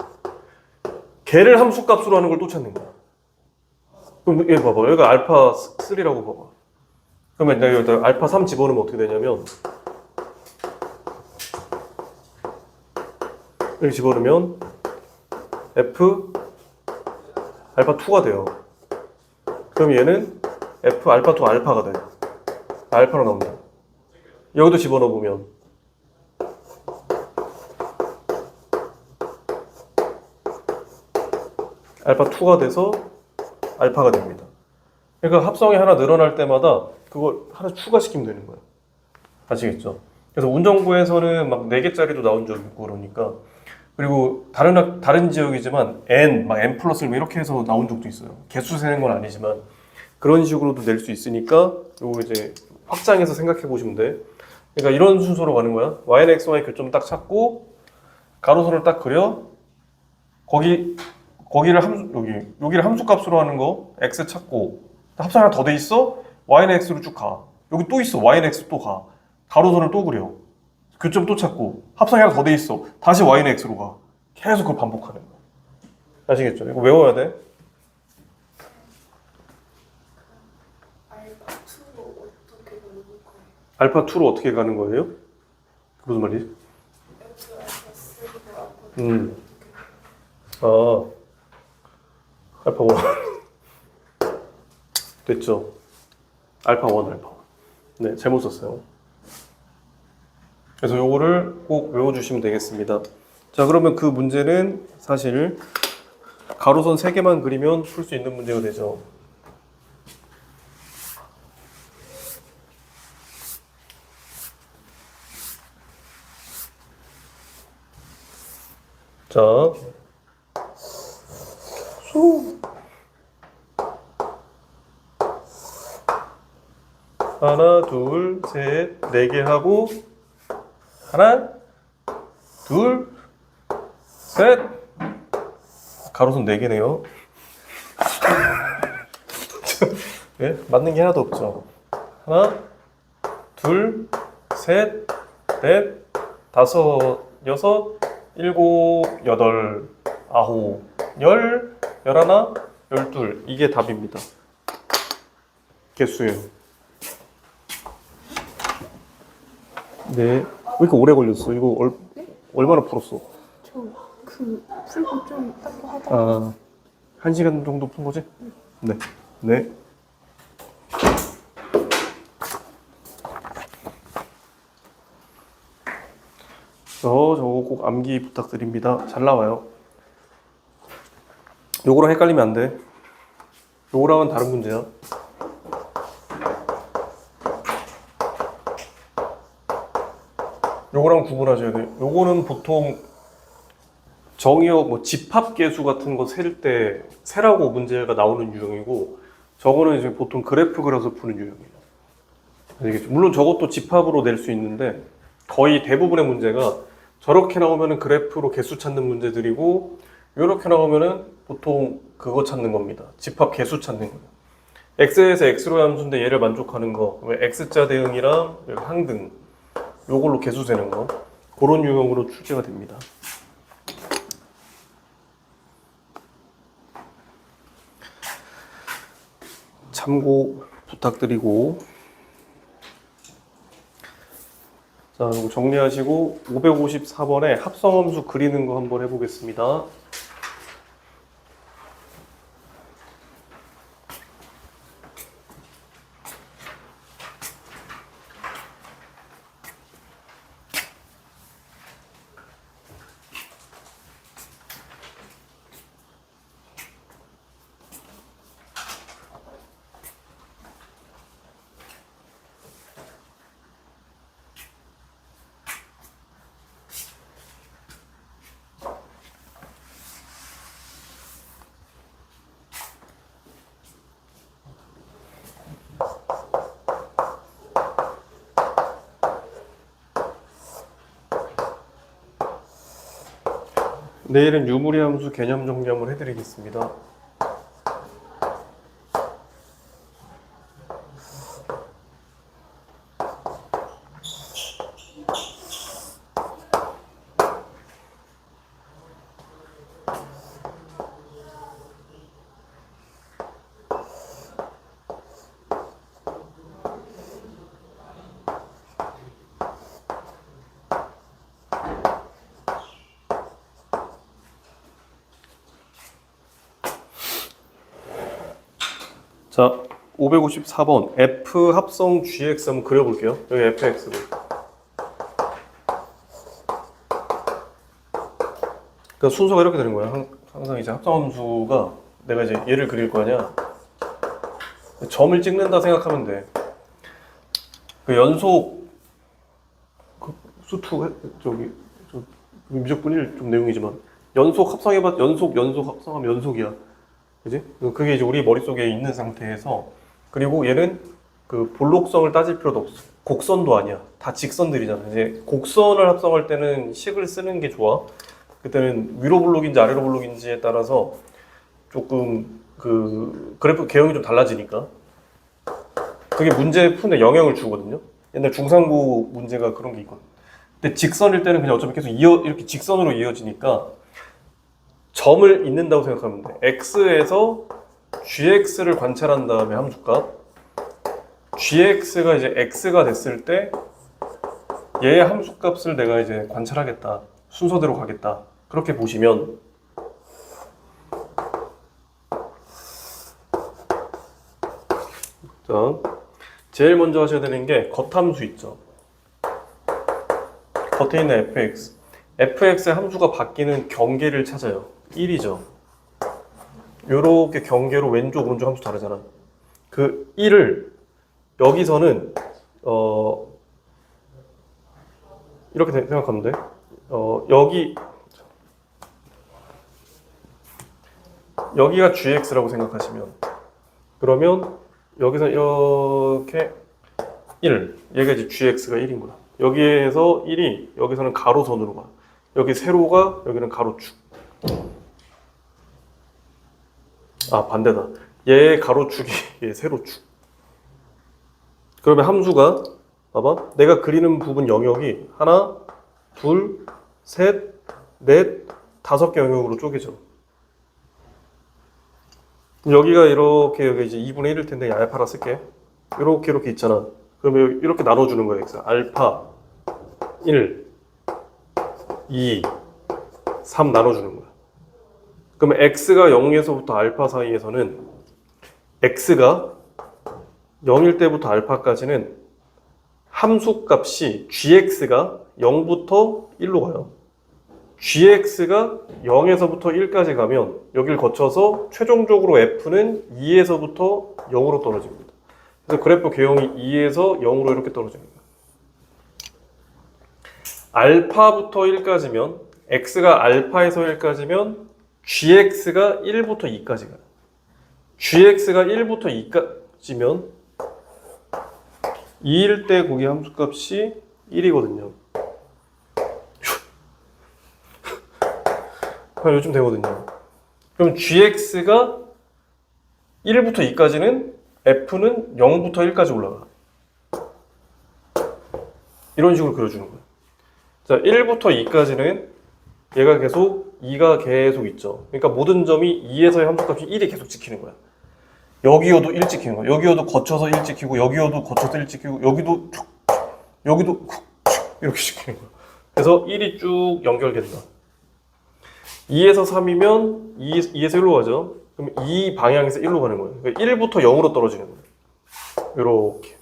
걔를 함수값으로 하는 걸 또 찾는 거야. 그럼 얘 봐봐. 여기가 알파 3라고 봐봐. 그러면 내가 여기다 알파 3 집어넣으면 어떻게 되냐면 여기 집어넣으면 f 알파 2가 돼요. 그럼 얘는 f 알파 2 알파가 돼. 알파로 나온다. 여기도 집어넣으면 알파 2가 돼서 알파가 됩니다. 그러니까 합성이 하나 늘어날 때마다 그걸 하나 추가시키면 되는 거예요. 아시겠죠? 그래서 운정부에서는 막 4개짜리도 나온 적이 있고 그러니까 그리고 다른 지역이지만 n, 막 n 플러스 이렇게 해서 나온 적도 있어요. 개수 세는 건 아니지만 그런 식으로도 낼 수 있으니까 요거 이제 확장해서 생각해 보시면 돼. 그러니까 이런 순서로 가는 거야. y는 xy 교점 딱 찾고 가로선을 딱 그려. 여기를 함수값으로 하는 거 x 찾고 합성 하나 더 돼 있어. y는 x로 쭉 가. 여기 또 있어. y는 x 또 가. 가로선을 또 그려. 교점 또 찾고 합성이 하나 더 돼 있어. 다시 y는 x로 가. 계속 그걸 반복하는 거야. 아시겠죠? 이거 외워야 돼. 알파 2로 어떻게 가는 거예요? 알파 2로 어떻게 가는 거예요? 무슨 말이지? F 알파 3로 알파 1 됐죠? 알파 1 알파 1 네, 잘못 썼어요. 그래서 요거를 꼭 외워주시면 되겠습니다. 자, 그러면 그 문제는 사실 가로선 3개만 그리면 풀 수 있는 문제가 되죠. 자, 하나, 둘, 셋, 4개 하고 하나, 둘, 셋. 가로선 4개네요. 네, 맞는 게 하나도 없죠. 하나, 둘, 셋, 넷, 다섯, 여섯, 일곱, 여덟, 아홉, 열, 열하나, 열둘. 이게 답입니다. 개수예요. 네. 왜 이렇게 오래 걸렸어? 이거 얼마나 풀었어? 저 그 풀고 좀 딴 거 하다가 아, 1시간 정도 푼 거지? 네. 네. 저거 꼭 암기 부탁드립니다. 잘 나와요. 요거랑 헷갈리면 안 돼. 요거랑은 다른 문제야. 요거랑 구분하셔야 돼요. 요거는 보통 정의역 뭐 집합계수 같은 거 셀 때 세라고 문제가 나오는 유형이고 저거는 이제 보통 그래프 그려서 푸는 유형이에요. 아시겠죠? 물론 저것도 집합으로 낼 수 있는데 거의 대부분의 문제가 저렇게 나오면은 그래프로 개수 찾는 문제들이고 이렇게 나오면은 보통 그거 찾는 겁니다. 집합 개수 찾는 거예요. x에서 x로의 함수인데 얘를 만족하는 거, x자 대응이랑 항등 요걸로 개수 세는 거 그런 유형으로 출제가 됩니다. 참고 부탁드리고 자, 이거 정리하시고 554번에 합성함수 그리는 거 한번 해보겠습니다. 내일은 유무리 함수 개념 정리 한번 해드리겠습니다. 자, 554번 F 합성 GX 한번 그려볼게요. 여기 FX고. 그러니까 순서가 이렇게 되는 거야. 항상 이제 합성함수가 내가 이제 얘를 그릴 거 아니야. 점을 찍는다 생각하면 돼. 그 연속 그 수투 저기 미적분 1 좀 내용이지만 연속 합성해봤 연속 합성하면 연속이야. 그지? 그게 이제 우리 머릿속에 있는 상태에서 그리고 얘는 그 볼록성을 따질 필요도 없어. 곡선도 아니야. 다 직선들이잖아. 이제 곡선을 합성할 때는 식을 쓰는 게 좋아. 그때는 위로 볼록인지 아래로 볼록인지에 따라서 조금 그 그래프 개형이 좀 달라지니까 그게 문제 푸는데 영향을 주거든요. 옛날 중상고 문제가 그런 게 있거든. 근데 직선일 때는 그냥 어차피 계속 이렇게 직선으로 이어지니까 점을 잇는다고 생각하면 돼. x에서 gx를 관찰한 다음에 함수값 gx가 이제 x가 됐을 때 얘의 함수값을 내가 이제 관찰하겠다. 순서대로 가겠다. 그렇게 보시면 자, 제일 먼저 하셔야 되는 게 겉함수 있죠. 겉에 있는 fx fx의 함수가 바뀌는 경계를 찾아요. 1이죠. 요렇게 경계로 왼쪽 오른쪽 함수 다르잖아. 그 1을 여기서는 이렇게 생각하면 돼. 여기가 gx라고 생각하시면 그러면 여기서 이렇게 1 얘가 이제 gx가 1인 거야. 여기에서 1이 여기서는 가로선으로 가. 여기 세로가 여기는 가로축. 아 반대다. 얘 가로축이 얘 세로축. 그러면 함수가 봐봐. 내가 그리는 부분 영역이 하나, 둘, 셋, 넷, 5개 영역으로 쪼개져. 여기가 이렇게 여기 이제 2분의 1일 텐데 알파라 쓸게. 이렇게 있잖아. 그러면 이렇게 나눠주는 거야. x 알파 1, 2, 3 나눠주는 거야. 그러면 x가 0에서부터 알파 사이에서는 x가 0일 때부터 알파까지는 함수값이 gx가 0부터 1로 가요. gx가 0에서부터 1까지 가면 여길 거쳐서 최종적으로 f는 2에서부터 0으로 떨어집니다. 그래서 그래프 개형이 2에서 0으로 이렇게 떨어집니다. 알파부터 1까지면 x가 알파에서 1까지면 gx가 1부터 2까지 가요. gx가 1부터 2까지면 2일 때 거기 함수값이 1이거든요. 요즘 되거든요. 그럼 gx가 1부터 2까지는 f는 0부터 1까지 올라가. 이런 식으로 그려주는 거예요. 자, 1부터 2까지는 얘가 계속 2가 계속 있죠. 그러니까 모든 점이 2에서의 함수값이 1이 계속 찍히는 거야. 여기여도 1 찍히는 거야. 여기여도 거쳐서 1 찍히고 여기여도 거쳐서 1 찍히고 여기도 이렇게 찍히는 거야. 그래서 1이 쭉 연결된다. 2에서 3이면 2에서 1로 가죠. 그럼 2 방향에서 1로 가는 거예요. 그러니까 1부터 0으로 떨어지는 거예요. 이렇게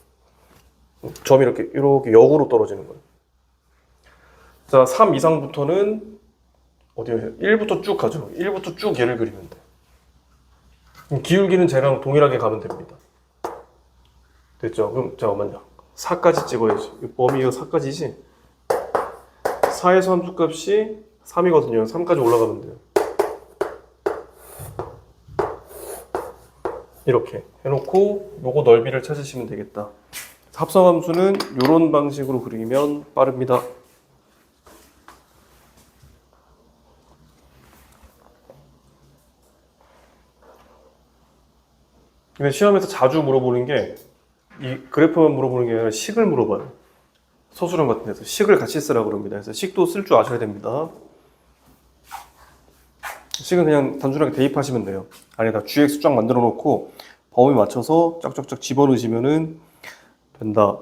점이 이렇게 역으로 떨어지는 거예요. 자, 3 이상부터는 어디에 1부터 쭉 가죠. 1부터 쭉 얘를 그리면 돼. 기울기는 쟤랑 동일하게 가면 됩니다. 됐죠? 그럼 잠깐만요. 4까지 찍어야지. 범위가 4까지지? 4에서 함수값이 3이거든요. 3까지 올라가면 돼요. 이렇게 해놓고 요거 넓이를 찾으시면 되겠다. 합성함수는 이런 방식으로 그리면 빠릅니다. 근데 시험에서 자주 물어보는 게 이 그래프만 물어보는 게 아니라 식을 물어봐요. 서술형 같은 데서 식을 같이 쓰라고 그럽니다. 그래서 식도 쓸 줄 아셔야 됩니다. 식은 그냥 단순하게 대입하시면 돼요. 안에다 gx 쫙 만들어 놓고 범위 맞춰서 쫙쫙쫙 집어넣으시면은 된다.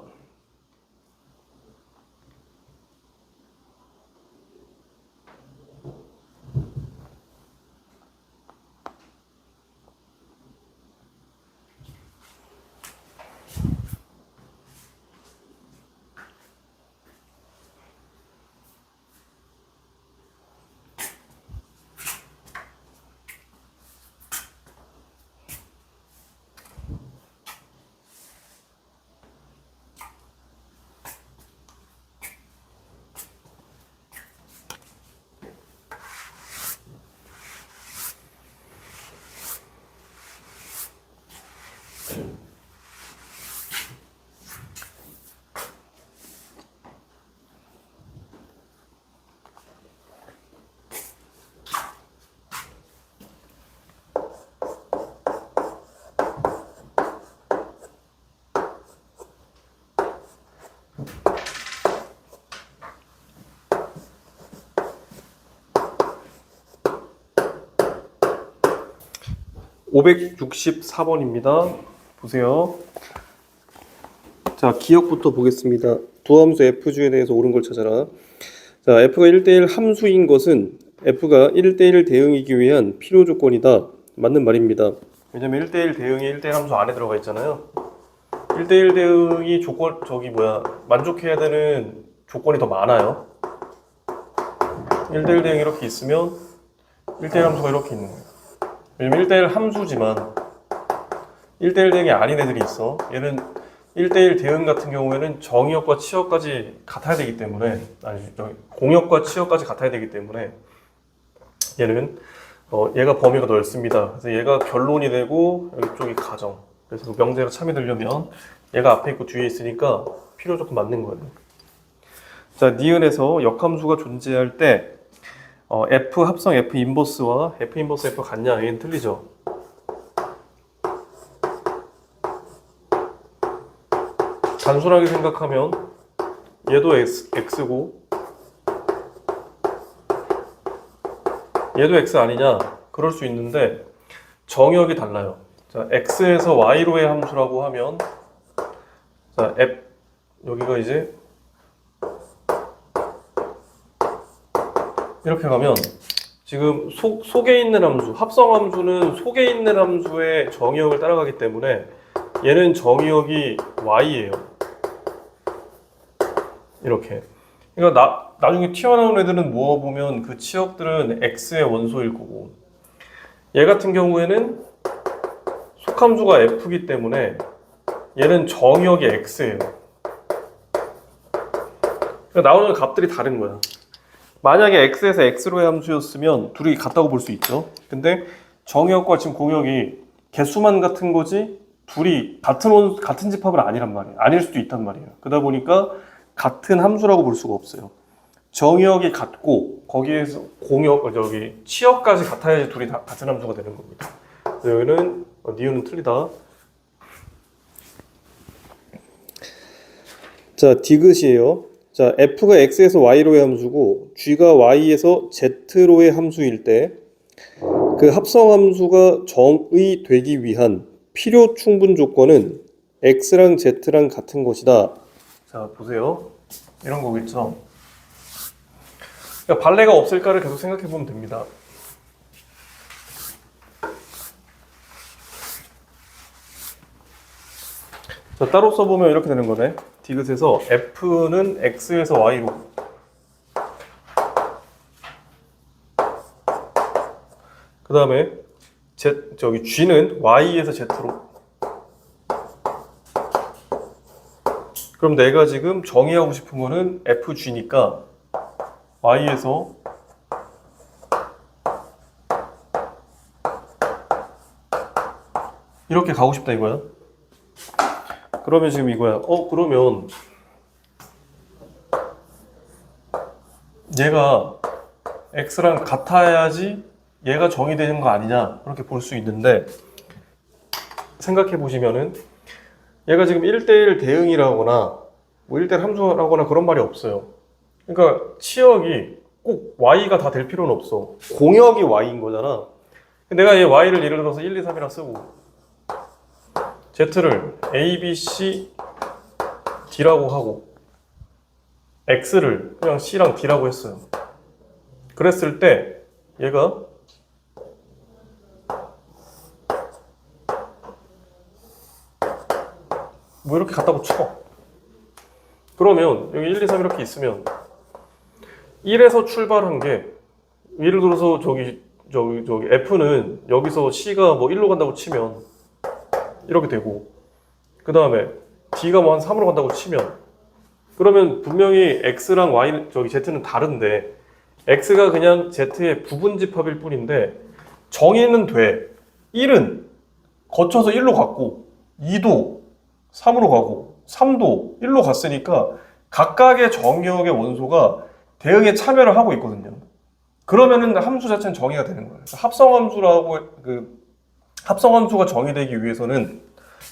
(564번입니다) 보세요. 자, 기억부터 보겠습니다. 두함수 f주에 대해서 옳은 걸 찾아라. 자, f가 1대1 함수인 것은 f가 1대1 대응이기 위한 필요 조건이다. 맞는 말입니다. 왜냐면 1대1 대응이 1대1 함수 안에 들어가 있잖아요. 1대1 대응이 만족해야 되는 조건이 더 많아요. 1대1 대응이 이렇게 있으면 1대1 함수가 이렇게 있는 거예요. 왜냐면 1대1 함수지만 1대1 대응이 아닌 애들이 있어. 얘는 1대1 대응 같은 경우에는 정의역과 치역까지 같아야 되기 때문에, 공역과 치역까지 같아야 되기 때문에 얘는 얘가 범위가 넓습니다. 그래서 얘가 결론이 되고 여기 쪽이 가정. 그래서 명제가 참이 되려면 얘가 앞에 있고 뒤에 있으니까 필요 조건 맞는 거예요. 자, 니은에서 역함수가 존재할 때 F 합성 F 인버스와 F 인버스 F 같냐? 얘는 틀리죠. 단순하게 생각하면 얘도 X고 얘도 X 아니냐? 그럴 수 있는데 정의역이 달라요. 자, X에서 Y로의 함수라고 하면 자, F 여기가 이제 이렇게 가면 지금 속에 있는 함수, 합성 함수는 속에 있는 함수의 정의역을 따라가기 때문에 얘는 정의역이 y예요. 이렇게. 그러니까 나중에 튀어나온 애들은 모아보면 그 치역들은 x의 원소일 거고, 얘 같은 경우에는 속함수가 f이기 때문에 얘는 정의역이 x예요. 그러니까 나오는 값들이 다른 거야. 만약에 x에서 x로의 함수였으면 둘이 같다고 볼 수 있죠. 근데 정의역과 지금 공역이 개수만 같은 거지 둘이 같은 집합은 아니란 말이에요. 아닐 수도 있단 말이에요. 그러다 보니까 같은 함수라고 볼 수가 없어요. 정의역이 같고 거기에서 치역까지 같아야지 둘이 다 같은 함수가 되는 겁니다. 그래서 여기는 니은은 틀리다. 자, 디귿이에요. 자, f가 x에서 y로의 함수고 g가 y에서 z로의 함수일 때 그 합성 함수가 정의되기 위한 필요 충분 조건은 x랑 z랑 같은 것이다. 자, 보세요. 이런 거겠죠. 그러니까 발레가 없을까를 계속 생각해 보면 됩니다. 자, 따로 써보면 이렇게 되는 거네. 디귿에서 f는 x에서 y로, 그 다음에 g는 y에서 z로. 그럼 내가 지금 정의하고 싶은 거는 fg니까 y에서 이렇게 가고 싶다 이거야. 그러면 지금 이거야. 그러면 얘가 x랑 같아야지 얘가 정의되는 거 아니냐, 그렇게 볼 수 있는데 생각해 보시면은 얘가 지금 1대1 대응이라거나 뭐 1대1 함수라거나 그런 말이 없어요. 그러니까 치역이 꼭 y가 다 될 필요는 없어. 공역이 y인 거잖아. 내가 얘 y를 예를 들어서 1, 2, 3이라 쓰고 z를 a, b, c, d라고 하고 x를 그냥 c랑 d라고 했어요. 그랬을 때 얘가 뭐 이렇게 갖다고 쳐. 그러면 여기 1, 2, 3 이렇게 있으면 1에서 출발한 게 예를 들어서 저기 F는 여기서 C가 뭐 1로 간다고 치면 이렇게 되고 그 다음에 D가 뭐 한 3으로 간다고 치면 그러면 분명히 X랑 Y Z는 다른데 X가 그냥 Z의 부분 집합일 뿐인데 정의는 돼. 1은 거쳐서 1로 갔고 2도 3으로 가고 3도 1로 갔으니까 각각의 정의역의 원소가 대응에 참여를 하고 있거든요. 그러면은 함수 자체는 정의가 되는 거예요. 합성함수라고 합성함수가 정의되기 위해서는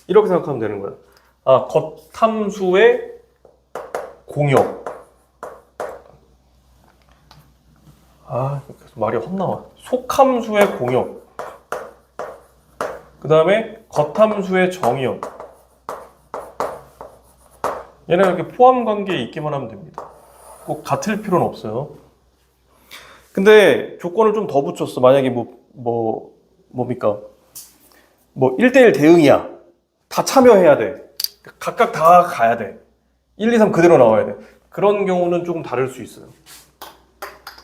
이렇게 생각하면 되는 거예요. 아, 겉함수의 공역. 아, 계속 말이 헛나와. 속함수의 공역. 그 다음에 겉함수의 정의역. 얘네 이렇게 포함 관계에 있기만 하면 됩니다. 꼭 같을 필요는 없어요. 근데 조건을 좀 더 붙였어. 만약에 뭡니까? 뭐 1대1 대응이야. 다 참여해야 돼. 각각 다 가야 돼. 1, 2, 3 그대로 나와야 돼. 그런 경우는 조금 다를 수 있어요.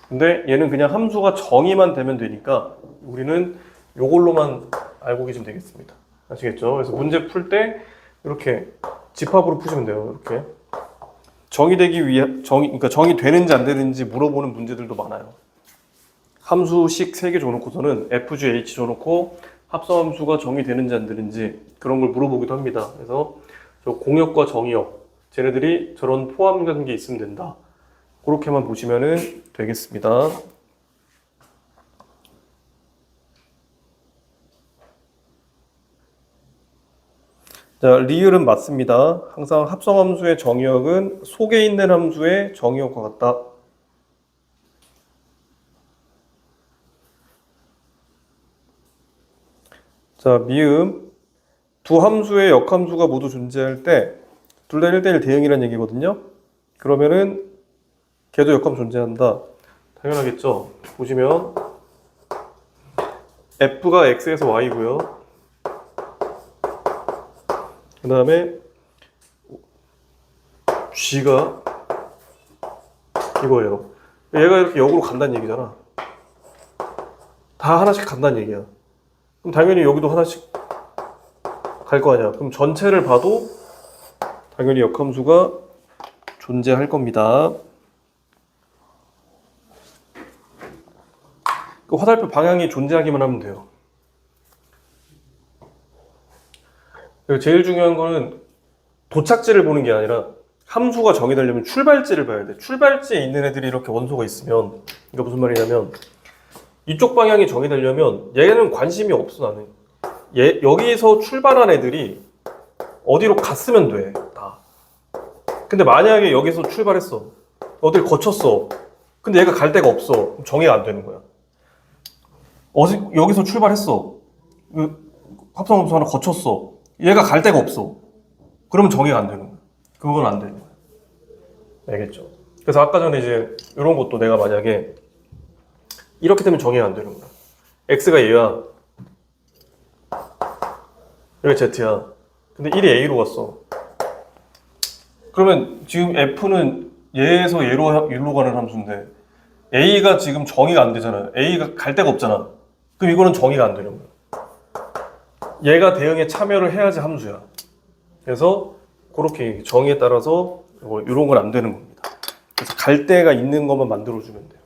근데 얘는 그냥 함수가 정의만 되면 되니까 우리는 요걸로만 알고 계시면 되겠습니다. 아시겠죠? 그래서 문제 풀 때 이렇게 집합으로 푸시면 돼요. 이렇게. 정의되기 위해 그러니까 정의되는지 안 되는지 물어보는 문제들도 많아요. 함수식 3개 줘놓고서는 FG, H 줘놓고 합성함수가 정의되는지 안 되는지 그런 걸 물어보기도 합니다. 그래서 저 공역과 정의역 쟤네들이 저런 포함 관계 있으면 된다. 그렇게만 보시면 되겠습니다. 자, 리을은 맞습니다. 항상 합성함수의 정의역은 속에 있는 함수의 정의역과 같다. 자, 미음. 두 함수의 역함수가 모두 존재할 때 둘 다 1대1 대응이라는 얘기거든요. 그러면은 걔도 역함수 존재한다. 당연하겠죠. 보시면 F가 X에서 Y고요. 그 다음에 G가 이거예요. 얘가 이렇게 역으로 간다는 얘기잖아. 다 하나씩 간다는 얘기야. 그럼 당연히 여기도 하나씩 갈 거 아니야. 그럼 전체를 봐도 당연히 역함수가 존재할 겁니다. 그 화살표 방향이 존재하기만 하면 돼요. 그리고 제일 중요한 거는 도착지를 보는 게 아니라 함수가 정의되려면 출발지를 봐야 돼. 출발지에 있는 애들이 이렇게 원소가 있으면 이게 무슨 말이냐면 이쪽 방향이 정의되려면 얘는 관심이 없어 나는. 여기서 출발한 애들이 어디로 갔으면 돼. 다. 근데 만약에 여기서 출발했어. 어딜 거쳤어. 근데 얘가 갈 데가 없어. 그럼 정의가 안 되는 거야. 여기서 출발했어. 합성함수 하나 거쳤어. 얘가 갈 데가 없어. 그러면 정의가 안 되는 거야. 그건 안 되는 거야. 알겠죠? 그래서 아까 전에 이제 이런 것도 내가 만약에 이렇게 되면 정의가 안 되는 거야. X가 얘야. 여기 Z야. 근데 1이 A로 갔어. 그러면 지금 F는 얘에서 얘로 가는 함수인데 A가 지금 정의가 안 되잖아. A가 갈 데가 없잖아. 그럼 이거는 정의가 안 되는 거야. 얘가 대응에 참여를 해야지 함수야. 그래서 그렇게 정의에 따라서 이런 건 안 되는 겁니다. 그래서 갈 데가 있는 것만 만들어주면 돼요.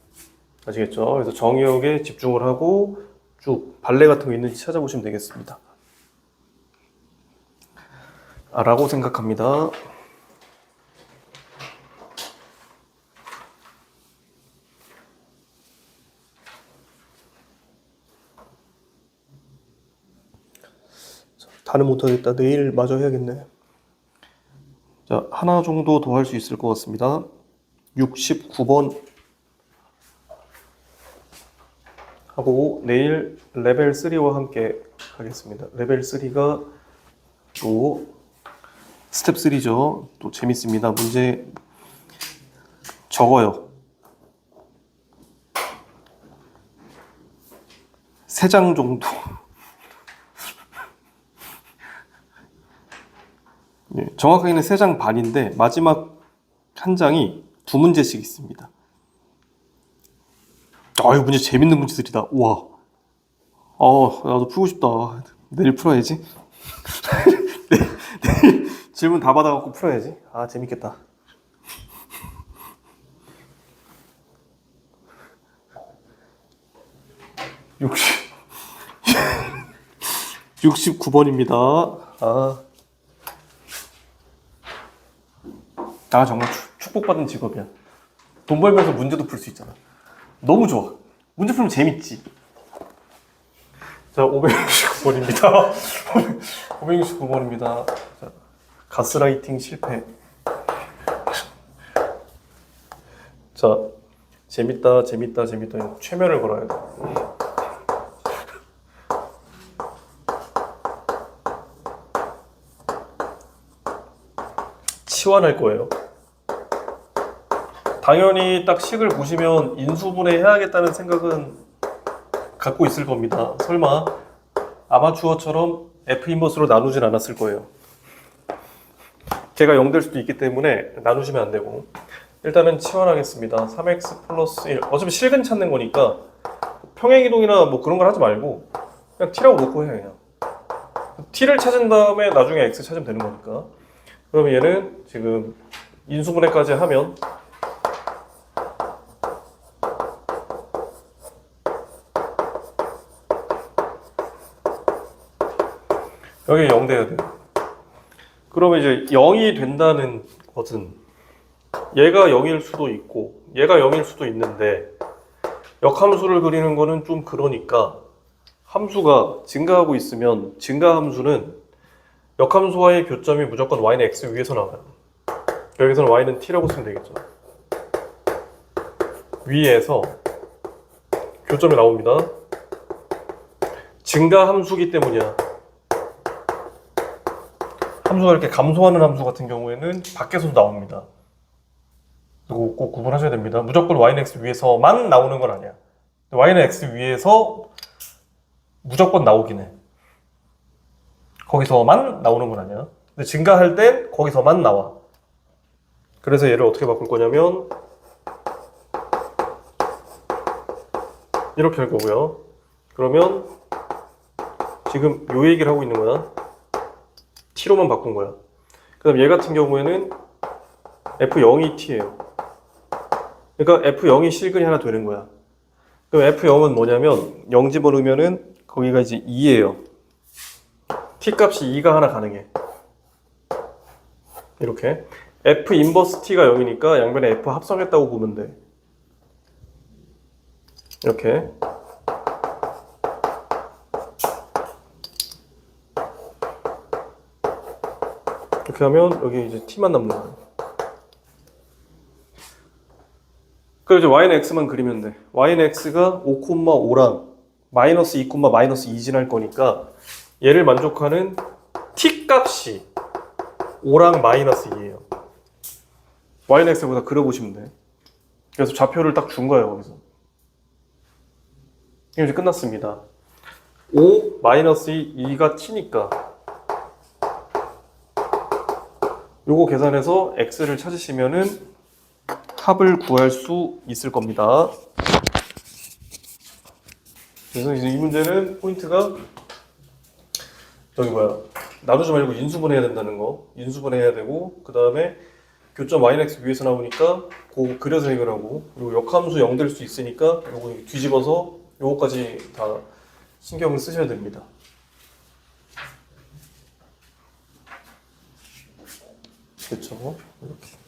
아시겠죠? 그래서 정의역에 집중을 하고 쭉 발레 같은 거 있는지 찾아보시면 되겠습니다. 라고 생각합니다. 다는 못하겠다. 내일 마저 해야겠네. 자, 하나 정도 더 할 수 있을 것 같습니다. 69번 하고 내일 레벨 3와 함께 하겠습니다. 레벨 3가 또 스텝 3죠. 또 재밌습니다. 문제 적어요. 3장 정도. 네, 정확하게는 3장 반인데 마지막 한 장이 2문제씩 있습니다. 아, 이거 문제 재밌는 문제들이다. 우와. 나도 풀고 싶다. 내일 풀어야지. 내일 질문 다 받아갖고 풀어야지. 아, 재밌겠다. 69번입니다. 정말 축복받은 직업이야. 돈 벌면서 문제도 풀 수 있잖아. 너무 좋아. 문제 풀면 재밌지. 자, 569번입니다. 569번입니다. 자, 가스라이팅 실패. 자, 재밌다. 최면을 걸어야 돼. 치환할 거예요. 당연히 딱 식을 보시면 인수분해 해야겠다는 생각은 갖고 있을 겁니다. 설마 아마추어처럼 F 인버스로 나누진 않았을 거예요. 걔가 0 될 수도 있기 때문에 나누시면 안 되고 일단은 치환하겠습니다. 3x 플러스 1 어차피 실근 찾는 거니까 평행이동이나 뭐 그런 걸 하지 말고 그냥 t라고 놓고 해. 그냥 t를 찾은 다음에 나중에 x 찾으면 되는 거니까. 그러면 얘는 지금 인수분해까지 하면 여기 0 돼야 돼요. 그러면 이제 0이 된다는 것은 얘가 0일 수도 있고 얘가 0일 수도 있는데 역함수를 그리는 거는 좀 그러니까 함수가 증가하고 있으면 증가함수는 역함수와의 교점이 무조건 y는 x 위에서 나와요. 여기서는 y는 t라고 쓰면 되겠죠. 위에서 교점이 나옵니다. 증가함수기 때문이야. 함수가 이렇게 감소하는 함수 같은 경우에는 밖에서도 나옵니다. 이거 꼭 구분하셔야 됩니다. 무조건 y는 x 위에서만 나오는 건 아니야. y는 x 위에서 무조건 나오긴 해. 거기서만 나오는 건 아니야. 근데 증가할 땐 거기서만 나와. 그래서 얘를 어떻게 바꿀 거냐면 이렇게 할 거고요. 그러면 지금 요 얘기를 하고 있는 거야. t로만 바꾼 거야. 그 다음 얘 같은 경우에는 f0이 t예요. 그러니까 f0이 실근이 하나 되는 거야. 그럼 f0은 뭐냐면 0 집어넣으면은 거기가 이제 2예요. t 값이 2가 하나 가능해. 이렇게 f 인버스 t가 0이니까 양변에 f 합성했다고 보면 돼. 이렇게 이렇게 하면 여기 이제 t만 남는 거야. 그리고 이제 y는 x만 그리면 돼. y는 x가 5,5랑 마이너스 2, 마이너스 2 지날 거니까 얘를 만족하는 t 값이 5랑 마이너스 2예요. y는 x보다 그려보시면 돼. 그래서 좌표를 딱 준 거예요, 거기서. 이제 끝났습니다. 5 마이너스 2가 t니까 요거 계산해서 x를 찾으시면은 합을 구할 수 있을 겁니다. 그래서 이제 이 문제는 포인트가 저기 나누지 말고 인수분해해야 된다는 거. 인수분해해야 되고 그 다음에 교점 yx 위에서 나오니까 그거 그려서 해결하고 그리고 역함수 0 될 수 있으니까 요거 뒤집어서 요거까지 다 신경을 쓰셔야 됩니다. 그렇죠? 이렇게.